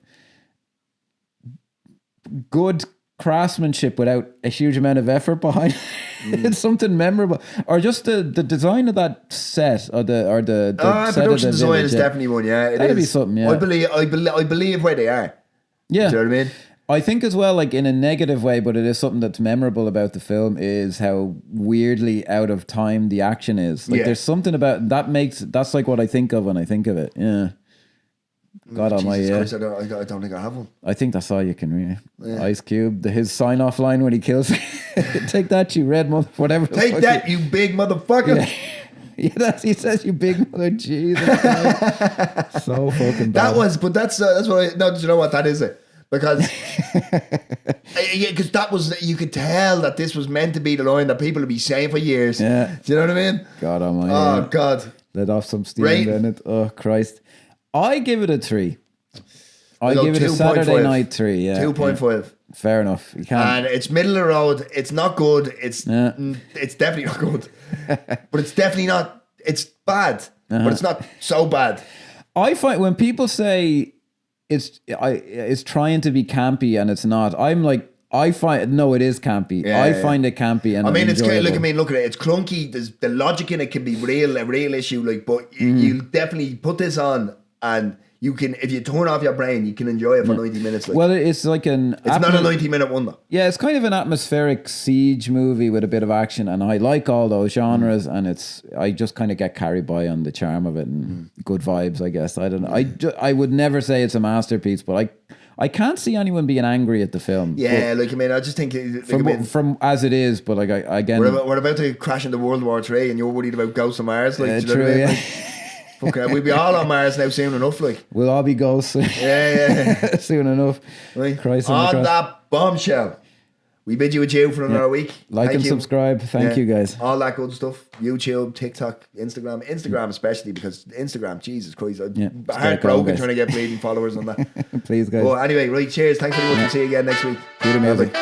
good craftsmanship without a huge amount of effort behind it's something memorable, or just the design of that set, or the set production of the design village, is definitely one. Yeah, that'd be something. Yeah, I believe where they are. Yeah, do you know what I mean? I think as well, in a negative way, but it is something that's memorable about the film, is how weirdly out of time the action is. There's something about that's what I think of when I think of it. Yeah. God almighty, yeah. Christ, I don't think I have one. I think that's all you can read. Yeah. Ice Cube, his sign-off line when he kills take that, you red mother, whatever. Take that, you big motherfucker. Yeah, he says, you big mother, Jesus. So fucking bad. That's what do you know what that is? Because because that was, you could tell that this was meant to be the line that people would be saying for years. Yeah. Do you know what I mean? God almighty. Oh, God. Let off some steam, Bennett. Oh, Christ. I give it a 3. I give it a Saturday night 3. Yeah, 2.5. Yeah. Fair enough. You can't. And it's middle of the road. It's not good. It's definitely not good. But it's definitely not. It's bad. But it's not so bad. I find when people say it's trying to be campy and it's not, I'm like, I find it is campy. Yeah, I find it campy, and it's kind of look at it. It's clunky. There's the logic in it can be a real issue. But you definitely put this on, and you can, if you turn off your brain, you can enjoy it for 90 minutes. Well, it's not a 90-minute wonder. Yeah, it's kind of an atmospheric siege movie with a bit of action, and I like all those genres. And I just kind of get carried by on the charm of it and good vibes, I guess. I don't know. I would never say it's a masterpiece, but I can't see anyone being angry at the film. Yeah, I just think from as it is, but again, we're about to crash into World War III, and you're worried about ghosts of Mars. True, yeah. Okay, we'll be all on Mars now soon enough. We'll all be ghosts. Yeah. Soon enough. Right. On that bombshell, we bid you adieu for another week. Thank and subscribe. Thank you, guys. All that good stuff. YouTube, TikTok, Instagram especially, because Instagram, Jesus Christ, I'm heartbroken trying to get bleeding followers on that. Please, guys. Well, anyway, right, cheers. Thanks very much. We'll see you again next week. Good music.